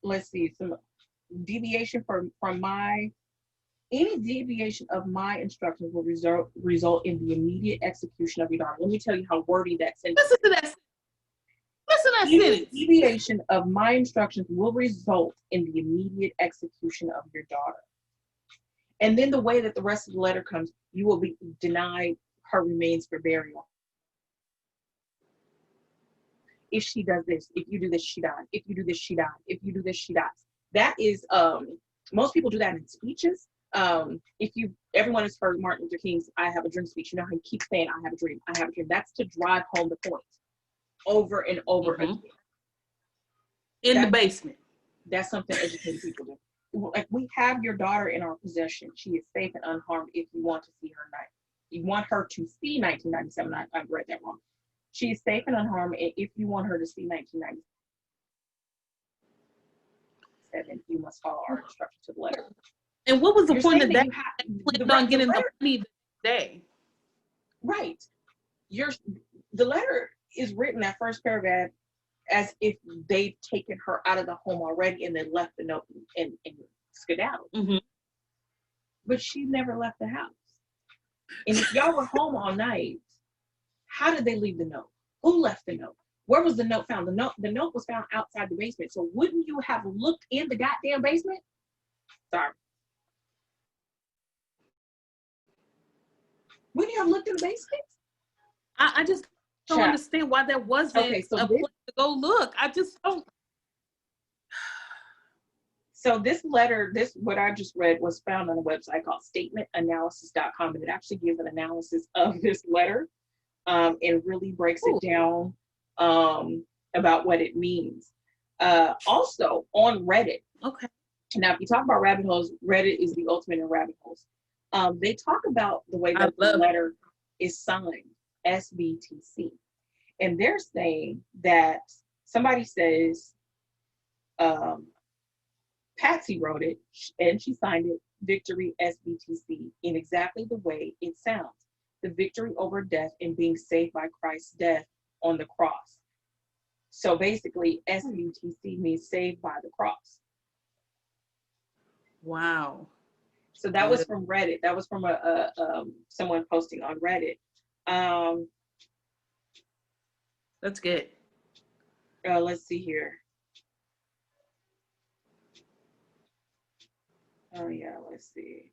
let's see, some deviation from any deviation of my instructions will result in the immediate execution of your daughter. Let me tell you how wordy that sentence is. Listen to that sentence. Deviation of my instructions will result in the immediate execution of your daughter. And then the way that the rest of the letter comes, you will be denied her remains for burial. If she does this, if you do this, she died. If you do this, she died. If you do this, she dies. That is, most people do that in speeches. Everyone has heard Martin Luther King's "I have a dream" speech. You know how he keeps saying, "I have a dream, I have a dream." That's to drive home the point over and over again. In the basement. That's something educated people do. Like, we have your daughter in our possession. She is safe and unharmed if you want to see her night. You want her to see 1997. I've read that wrong. She is safe and unharmed, and if you want her to see 1997, you must follow our instructions to the letter. And what was the point of that? Planned on getting the money today. Right. The letter is written, that first paragraph, as if they've taken her out of the home already and then left the note and skedaddled. Mm-hmm. But she never left the house. And if y'all were home all night, how did they leave the note? Who left the note? Where was the note found? The note was found outside the basement. So wouldn't you have looked in the goddamn basement? Sorry. Wouldn't you have looked in the basement? I just don't understand why that wasn't a place to go look. I just don't. So this letter, what I just read, was found on a website called statementanalysis.com, and it actually gives an analysis of this letter and really breaks it down about what it means. Also on Reddit. Okay. Now, if you talk about rabbit holes, Reddit is the ultimate in rabbit holes. They talk about the way that the letter is signed. SBTC. And they're saying that somebody says Patsy wrote it and she signed it Victory SBTC in exactly the way it sounds. The victory over death and being saved by Christ's death on the cross. So basically, SBTC means saved by the cross. Wow. So that was from Reddit. That was from someone posting on Reddit. That's good. Let's see here. Oh yeah, let's see.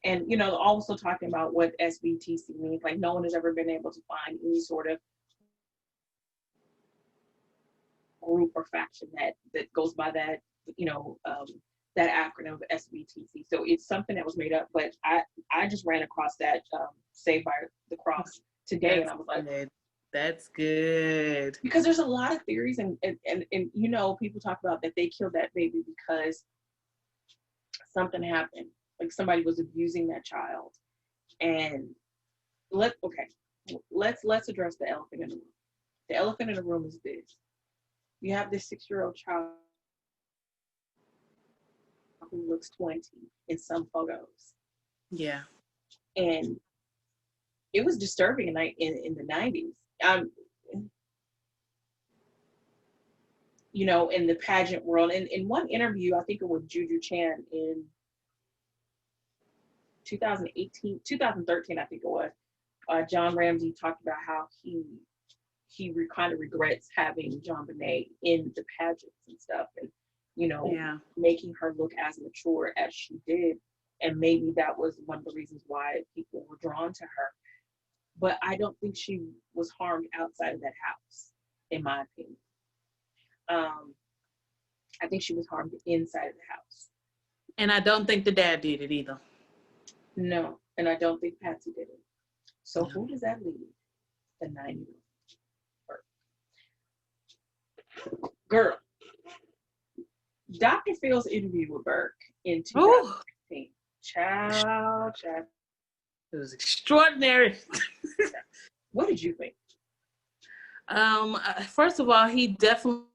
And also talking about what SBTC means. Like no one has ever been able to find any sort of group or faction that goes by that that acronym of SBTC. So it's something that was made up. But I just ran across that Saved by the Cross today, and I was like, that's good. Because there's a lot of theories, and people talk about that they killed that baby because something happened. Like somebody was abusing that child. And let's address the elephant in the room. The elephant in the room is this. You have this 6-year-old child who looks 20 in some photos. Yeah. And it was disturbing in the 90s. In the pageant world. And in one interview, I think it was Juju Chan in 2013, I think it was, John Ramsey talked about how he kind of regrets having JonBenet in the pageants and stuff, and making her look as mature as she did, and maybe that was one of the reasons why people were drawn to her. But I don't think she was harmed outside of that house, in my opinion. I think she was harmed inside of the house. And I don't think the dad did it either. No, and I don't think Patsy did it. So who does that leave? The 9-year-old Burke. Girl, Dr. Phil's interview with Burke in 2016. Child. It was extraordinary. What did you think? First of all, he definitely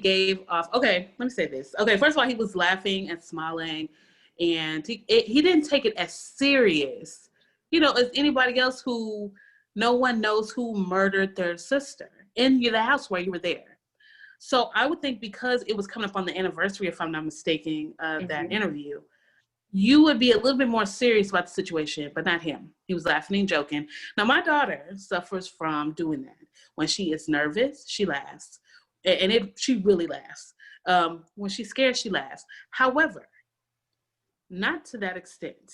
gave off. Okay, let me say this. Okay, first of all, he was laughing and smiling, and he didn't take it as serious, as anybody else who no one knows who murdered their sister in the house where you were there. So I would think because it was coming up on the anniversary, if I'm not mistaken, of that interview, you would be a little bit more serious about the situation, but not him. He was laughing and joking. Now, my daughter suffers from doing that. When she is nervous, she laughs. And she really laughs. When she's scared, she laughs. However, not to that extent.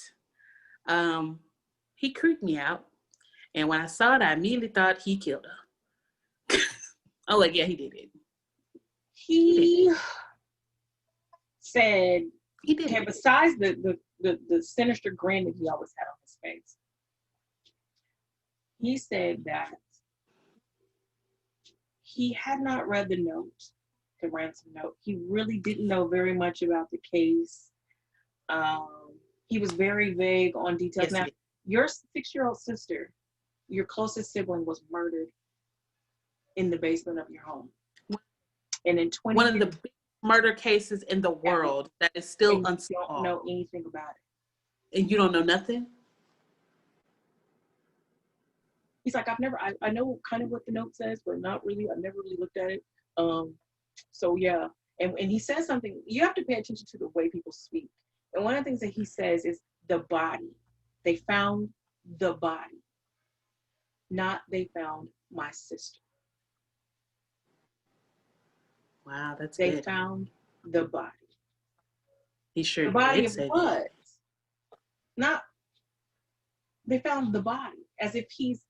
He creeped me out. And when I saw it, I immediately thought he killed her. Oh, like, yeah, he did it. He said, he did. Okay, besides the sinister grin that he always had on his face, he said that he had not read the note, the ransom note. He really didn't know very much about the case. He was very vague on details. Yes, now, your 6-year-old sister, your closest sibling, was murdered in the basement of your home. And in one of the big murder cases in the world that is still unsolved. You don't know anything about it. And you don't know nothing? He's like, I know kind of what the note says, but not really. I've never really looked at it. So yeah. And he says something, you have to pay attention to the way people speak. And one of the things that he says is the body. They found the body. Not they found my sister. Wow, that's They good. found the body. He sure the body did of blood. Not they found the body, as if he's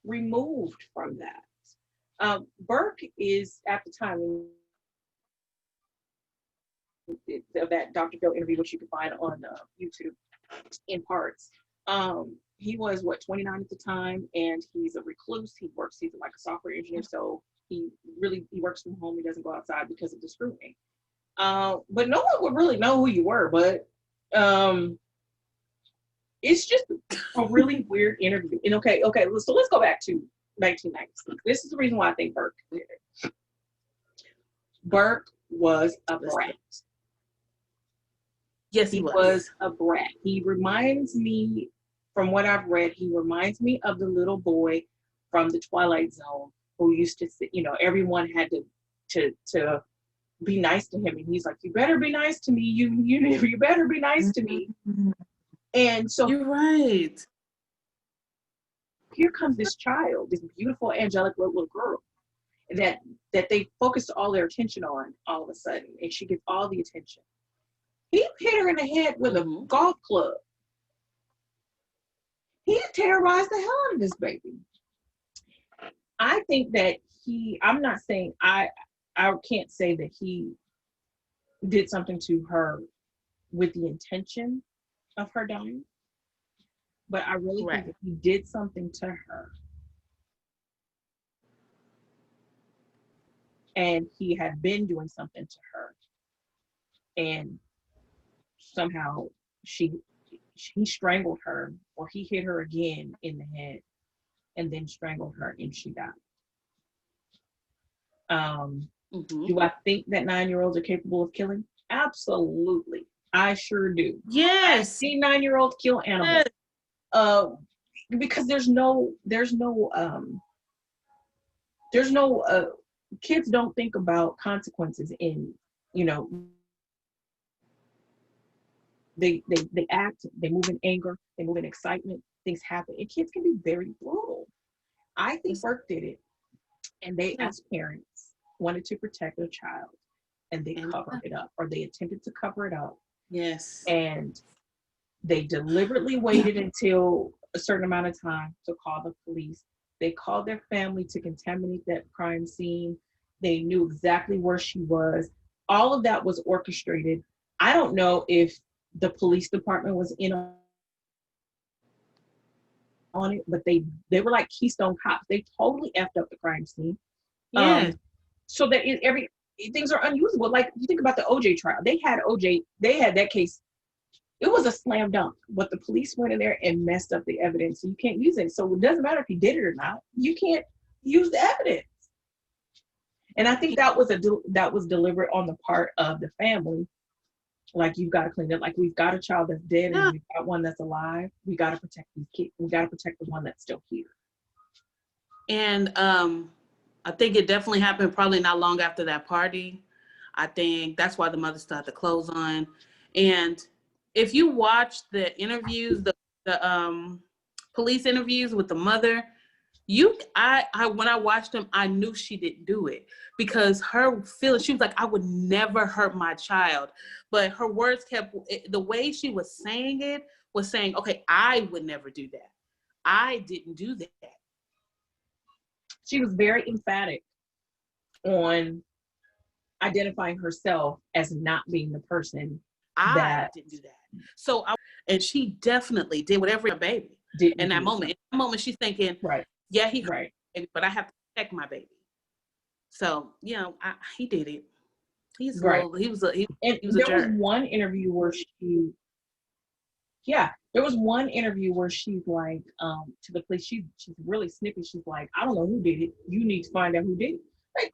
removed from that. Burke is, at the time of that Dr. Phil interview, which you can find on YouTube in parts. He was 29 at the time, and he's a recluse. He's like a software engineer, so he works from home. He doesn't go outside because of the scrutiny. But no one would really know who you were. But It's just a really weird interview. And okay, so let's go back to 1996. This is the reason why I think Burke did it. Burke was a brat. Yes, he was a brat. He reminds me, from what I've read, he reminds me of the little boy from the Twilight Zone who used to sit, everyone had to be nice to him. And he's like, you better be nice to me. You better be nice to me. And so you're right. Here comes this child, this beautiful, angelic little girl that they focused all their attention on all of a sudden. And she gets all the attention. He hit her in the head with a golf club. He terrorized the hell out of this baby. I think that I'm not saying, I can't say that he did something to her with the intention of her dying, but I really think that he did something to her. And he had been doing something to her. And somehow he strangled her, or he hit her again in the head and then strangled her and she died. Do I think that 9-year-olds are capable of killing? Absolutely. I sure do. Yes. I've seen 9-year-olds kill animals. Yes. Because there's no kids don't think about consequences in, they act, they move in anger, they move in excitement, things happen. And kids can be very brutal. I think Burke did it. And they, as parents, wanted to protect their child, and they covered it up, or they attempted to cover it up. Yes. And they deliberately waited until a certain amount of time to call the police. They called their family to contaminate that crime scene. They knew exactly where she was. All of that was orchestrated. I don't know if the police department was in on it, but they were like Keystone Cops. They totally effed up the crime scene. Yeah. So that things are unusable. Like, you think about the OJ trial. They had that case. It was a slam dunk, but the police went in there and messed up the evidence. So you can't use it. So it doesn't matter if you did it or not. You can't use the evidence. And I think that was deliberate on the part of the family. Like, you've got to clean it. Like, we've got a child that's dead and we've got one that's alive. We got to protect these kids. We got to protect the one that's still here. And I think it definitely happened probably not long after that party. I think that's why the mother still had the clothes on. And if you watch the interviews, the police interviews with the mother, when I watched them, I knew she didn't do it, because her feeling, she was like, I would never hurt my child. But her words the way she was saying it was saying, okay, I would never do that. I didn't do that. She was very emphatic on identifying herself as not being the person I didn't do that. So and she definitely did whatever her baby did in that moment. In that moment, she's thinking, yeah, he hurt me, but I have to protect my baby. So, he did it. He's he was a jerk. There was one interview where she's like, to the police, she's really snippy. She's like, I don't know who did it. You need to find out who did it. Like,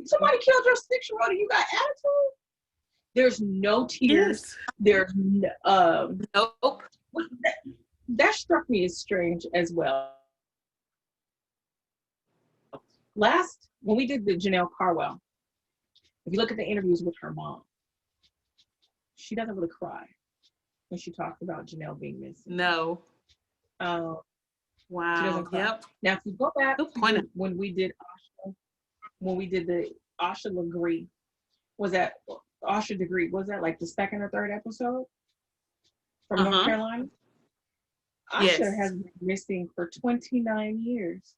somebody killed your 6-year-old and you got attitude? There's no tears. Yes. There's nope. That struck me as strange as well. When we did the Janelle Carwell, if you look at the interviews with her mom, she doesn't really cry when she talks about Janelle being missing. No. Wow. Yep. Now, if you go back when we did the Asha Legree, was that Asha Degree? Was that like the second or third episode from North Carolina? Asha has been missing for 29 years.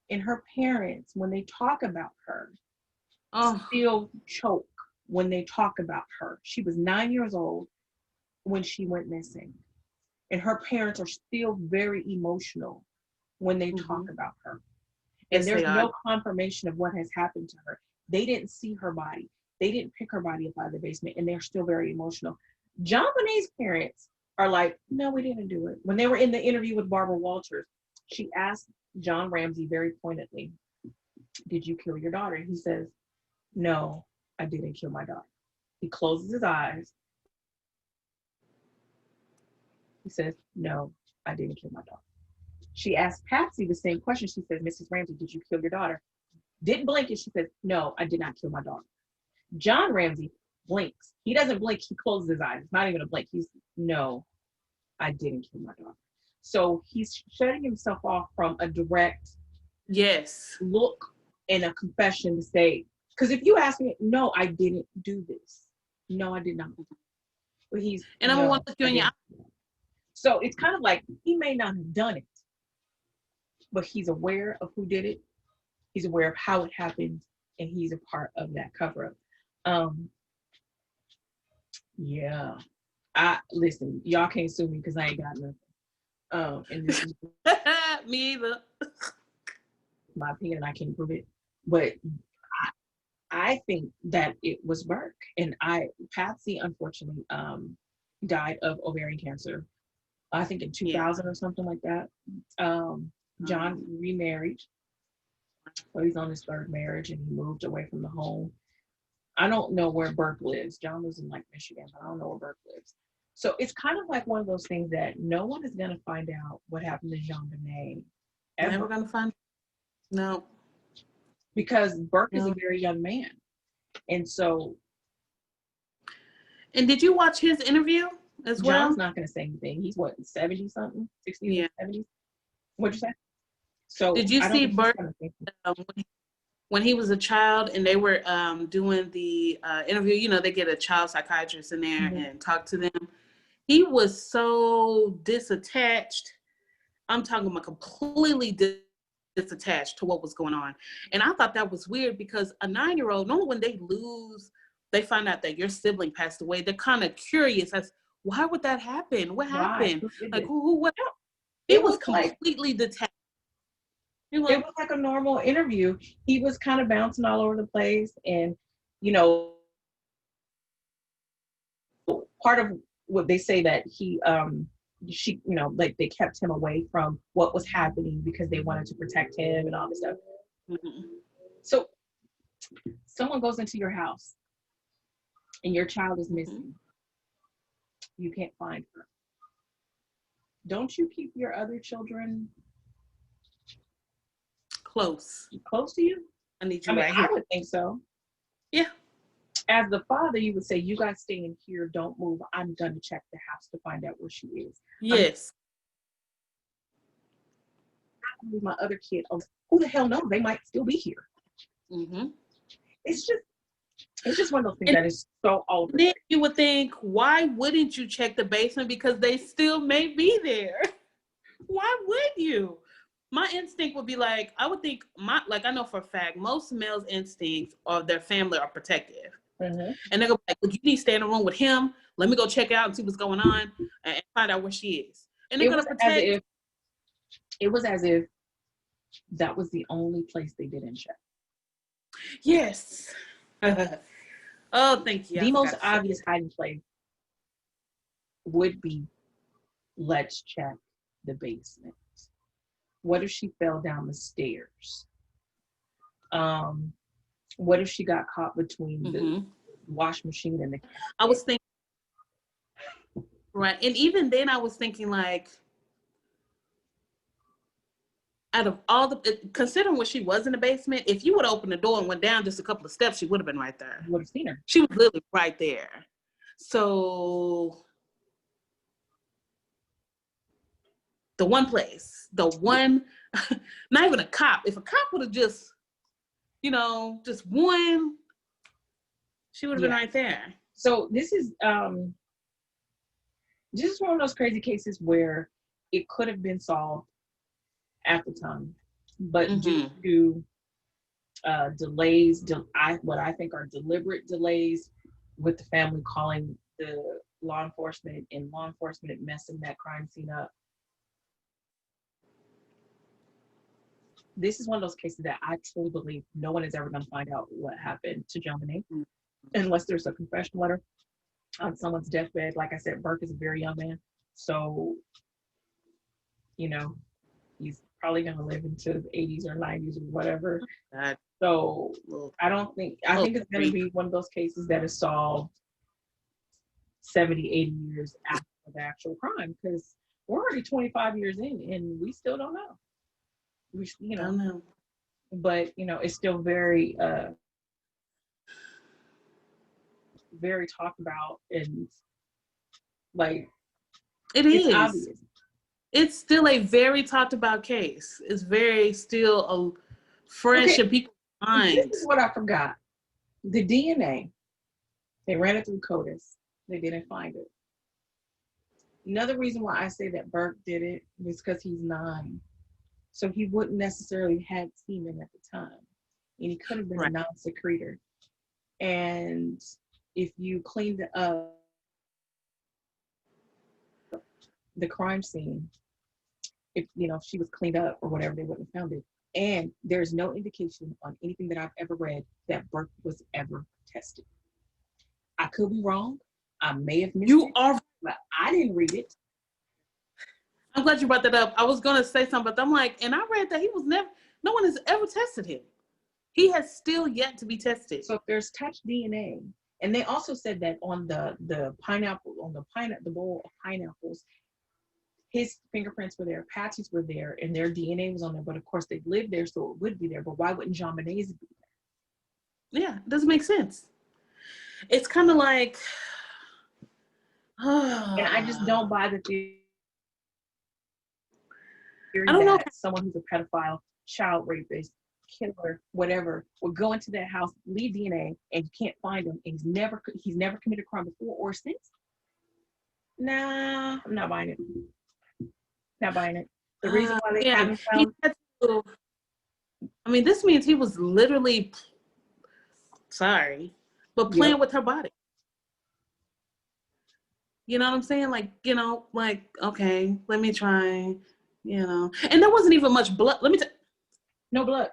And her parents, when they talk about her, still choke when they talk about her. She was 9 years old when she went missing. And her parents are still very emotional when they talk about her. And there's no confirmation of what has happened to her. They didn't see her body. They didn't pick her body up out of the basement, and they're still very emotional. JonBenet's parents are like, no, we didn't do it. When they were in the interview with Barbara Walters, she asked John Ramsey very pointedly, did you kill your daughter? He says, no, I didn't kill my daughter. He closes his eyes. He says, no, I didn't kill my daughter. She asked Patsy the same question. She says, Mrs. Ramsey, did you kill your daughter? Didn't blink, and she says, no, I did not kill my daughter. John Ramsey blinks. He doesn't blink. He closes his eyes. It's not even a blink. He's, no, I didn't kill my daughter. So he's shutting himself off from a direct look and a confession to say, because if you ask me, no, I didn't do this. No, I did not. But he's, and I'm want to look you in your eye. So it's kind of like he may not have done it, but he's aware of who did it. He's aware of how it happened, and he's a part of that cover up. Yeah. Listen, y'all can't sue me because I ain't got nothing. And this is me either. my opinion, and I can't prove it. But I think that it was Burke. And Patsy, unfortunately, died of ovarian cancer. I think in 2000 or something like that. John remarried. So he's on his third marriage, and he moved away from the home. I don't know where Burke lives. John lives in like Michigan, but I don't know where Burke lives. So it's kind of like one of those things that no one is going to find out what happened to JonBenet. Never going to find. No. Because Burke is a very young man. And so. And did you watch his interview as well? John's not going to say anything. He's what, 70 something, 60s, yeah. 70s? What'd you say? So did you see Burke when he was a child and they were doing the interview? You know, they get a child psychiatrist in there and talk to them. He was so disattached. I'm talking about completely disattached to what was going on. And I thought that was weird because a 9-year-old, normally when they find out that your sibling passed away, they're kind of curious as why would that happen? What happened? Like what? It was completely detached. It was like a normal interview. He was kind of bouncing all over the place, and part of what they say that she, like they kept him away from what was happening because they wanted to protect him and all this stuff. So someone goes into your house and your child is missing. You can't find her. Don't you keep your other children close to you? I need you right here. I would think so. Yeah. As the father, you would say, you guys stay in here, don't move. I'm going to check the house to find out where she is. Yes. My other kid, who the hell knows? They might still be here. It's just one of those things that is so old. Then you would think, why wouldn't you check the basement? Because they still may be there. Why would you? My instinct would be like, I would think, I know for a fact, most males' instincts of their family are protective. And they're going to be like, look, you need to stay in the room with him. Let me go check out and see what's going on and find out where she is. And they're going to protect. It was as if that was the only place they didn't check. Yes. Oh, thank you. The most obvious hiding place would be, let's check the basement. What if she fell down the stairs? What if she got caught between the wash machine and the... I was thinking, right. And even then I was thinking like, out of all considering where she was in the basement, if you would open the door and went down just a couple of steps, she would have been right there. You would have seen her. She was literally right there. So the one place, not even a cop. If a cop would have just one, she would have been right there. So this is one of those crazy cases where it could have been solved at the time, but due to delays, what I think are deliberate delays with the family calling the law enforcement and law enforcement messing that crime scene up. This is one of those cases that I truly believe no one is ever going to find out what happened to JonBenet unless there's a confession letter on someone's deathbed. Like I said, Burke is a very young man. So, he's probably going to live into the 80s or 90s or whatever. God. So I think it's going to be one of those cases that is solved 70, 80 years after the actual crime, because we're already 25 years in and we still don't know. I don't know. But, it's still very, very talked about, and like, it's obvious. It's still a very talked about case. It's very still fresh in people's minds. This is what I forgot. The DNA, they ran it through CODIS. They didn't find it. Another reason why I say that Burke did it is because he's 9. So he wouldn't necessarily have semen at the time. And he could have been a non-secretor. And if you cleaned up the crime scene, if she was cleaned up or whatever, they wouldn't have found it. And there's no indication on anything that I've ever read that Burke was ever tested. I could be wrong. I may have missed it, but I didn't read it. I'm glad you brought that up. I was gonna say something, but I'm like, and I read that no one has ever tested him. He has still yet to be tested. So if there's touch DNA, and they also said that on the pineapple, the bowl of pineapples, his fingerprints were there, Patsy's were there, and their DNA was on there. But of course, they lived there, so it would be there. But why wouldn't JonBenet's be there? Yeah, it doesn't make sense. It's kind of like, and I just don't buy the theory. I don't know. Someone who's a pedophile, child rapist, killer, whatever, would go into that house, leave DNA, and you can't find him. And he's never committed a crime before or since. Nah, I'm not buying it. Not buying it. The reason why they haven't found. This means he was literally, playing with her body. You know what I'm saying? Okay, let me try, And there wasn't even much blood. No blood.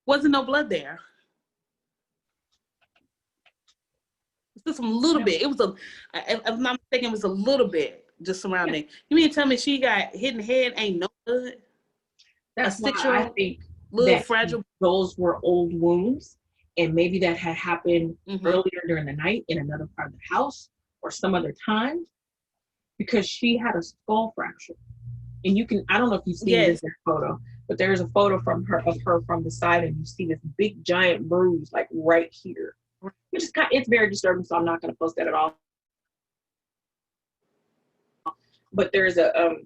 Wasn't no blood there. It's just a little bit. It was if I'm not mistaken, it was a little bit just surrounding. You mean to tell me she got hit in the head, ain't no blood? That's why I think little fragile. Those were old wounds, and maybe that had happened earlier during the night in another part of the house or some other time, because she had a skull fracture. And I don't know if you've seen this photo, but there's a photo of her from the side, and you see this big giant bruise like right here, which is it's very disturbing. So I'm not going to post that at all. But there's a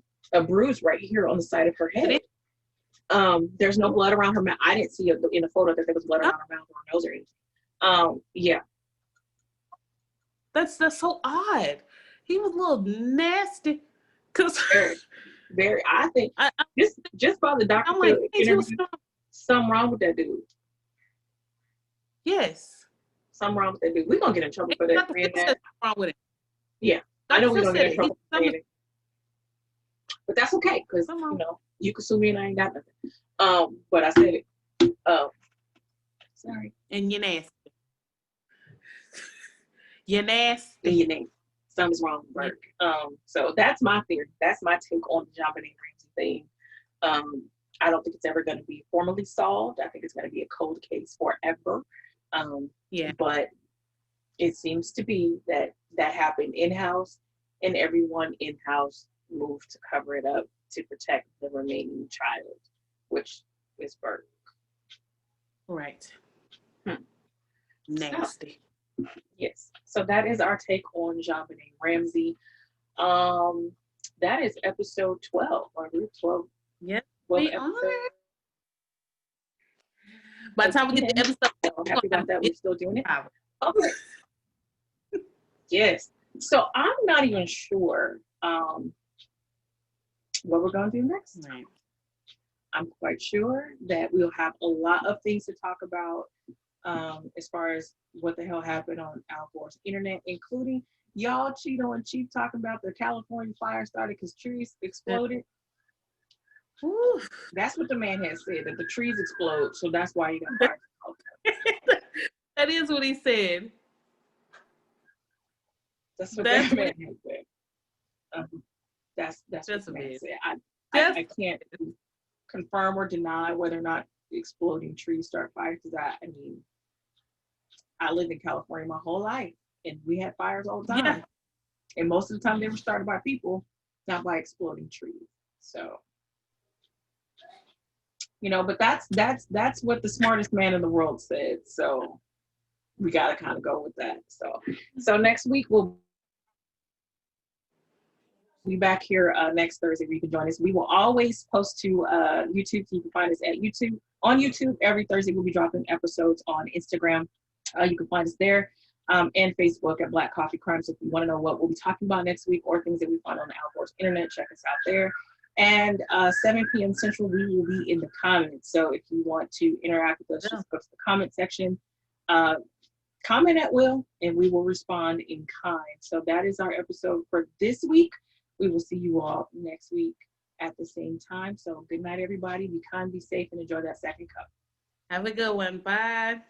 bruise right here on the side of her head. There's no blood around her mouth. I didn't see in the photo that there was blood around her mouth or her nose or anything. Yeah. That's so odd. He was a little nasty. Cause very. I think just by the doctor interview, something wrong with that dude. Yes. Something wrong with that dude. We're gonna get in trouble for that. Something wrong with it. Yeah, I know we're gonna get in trouble for saying it. But that's okay, because you can sue me and I ain't got nothing. But I said it. Sorry. And you're nasty. You're nasty. And you're nasty. Something's wrong with Burke. So that's my theory. That's my take on the JonBenet Ramsey thing. I don't think it's ever going to be formally solved. I think it's going to be a cold case forever. But it seems to be that happened in-house, and everyone in-house moved to cover it up to protect the remaining child, which is Burke. Right. Nasty. Yes. So that is our take on JonBenet Ramsey. That is episode 12, or 12. Yes, we are. By the time we get the episode, I'm happy about that. We're still doing it. Okay. Yes. So I'm not even sure what we're going to do next time. I'm quite sure that we'll have a lot of things to talk about as far as what the hell happened on Al Gore's internet, including y'all Cheeto and Chief talking about the California fire started because trees exploded. Whew. That's what the man has said, that the trees explode, so that's why you got fire. That is what he said. That's what that man has said. That's what That's the man amazing. said. That's I can't confirm or deny whether or not exploding trees start fires, because I mean, I lived in California my whole life, and we had fires all the time. yeah. And most of the time they were started by people, not by exploding trees. So, but that's what the smartest man in the world said. So we gotta kind of go with that. So next week we'll be back here next Thursday where you can join us. We will always post to YouTube, so you can find us at YouTube. On YouTube, every Thursday we'll be dropping episodes on Instagram. You can find us there. And Facebook at Black Coffee Crime. So if you want to know what we'll be talking about next week or things that we find on the Outdoors Internet, check us out there. And 7 p.m. Central, we will be in the comments. So if you want to interact with us, just go to the comment section. Comment at will, and we will respond in kind. So that is our episode for this week. We will see you all next week at the same time. So good night, everybody. Be kind, be safe, and enjoy that second cup. Have a good one. Bye.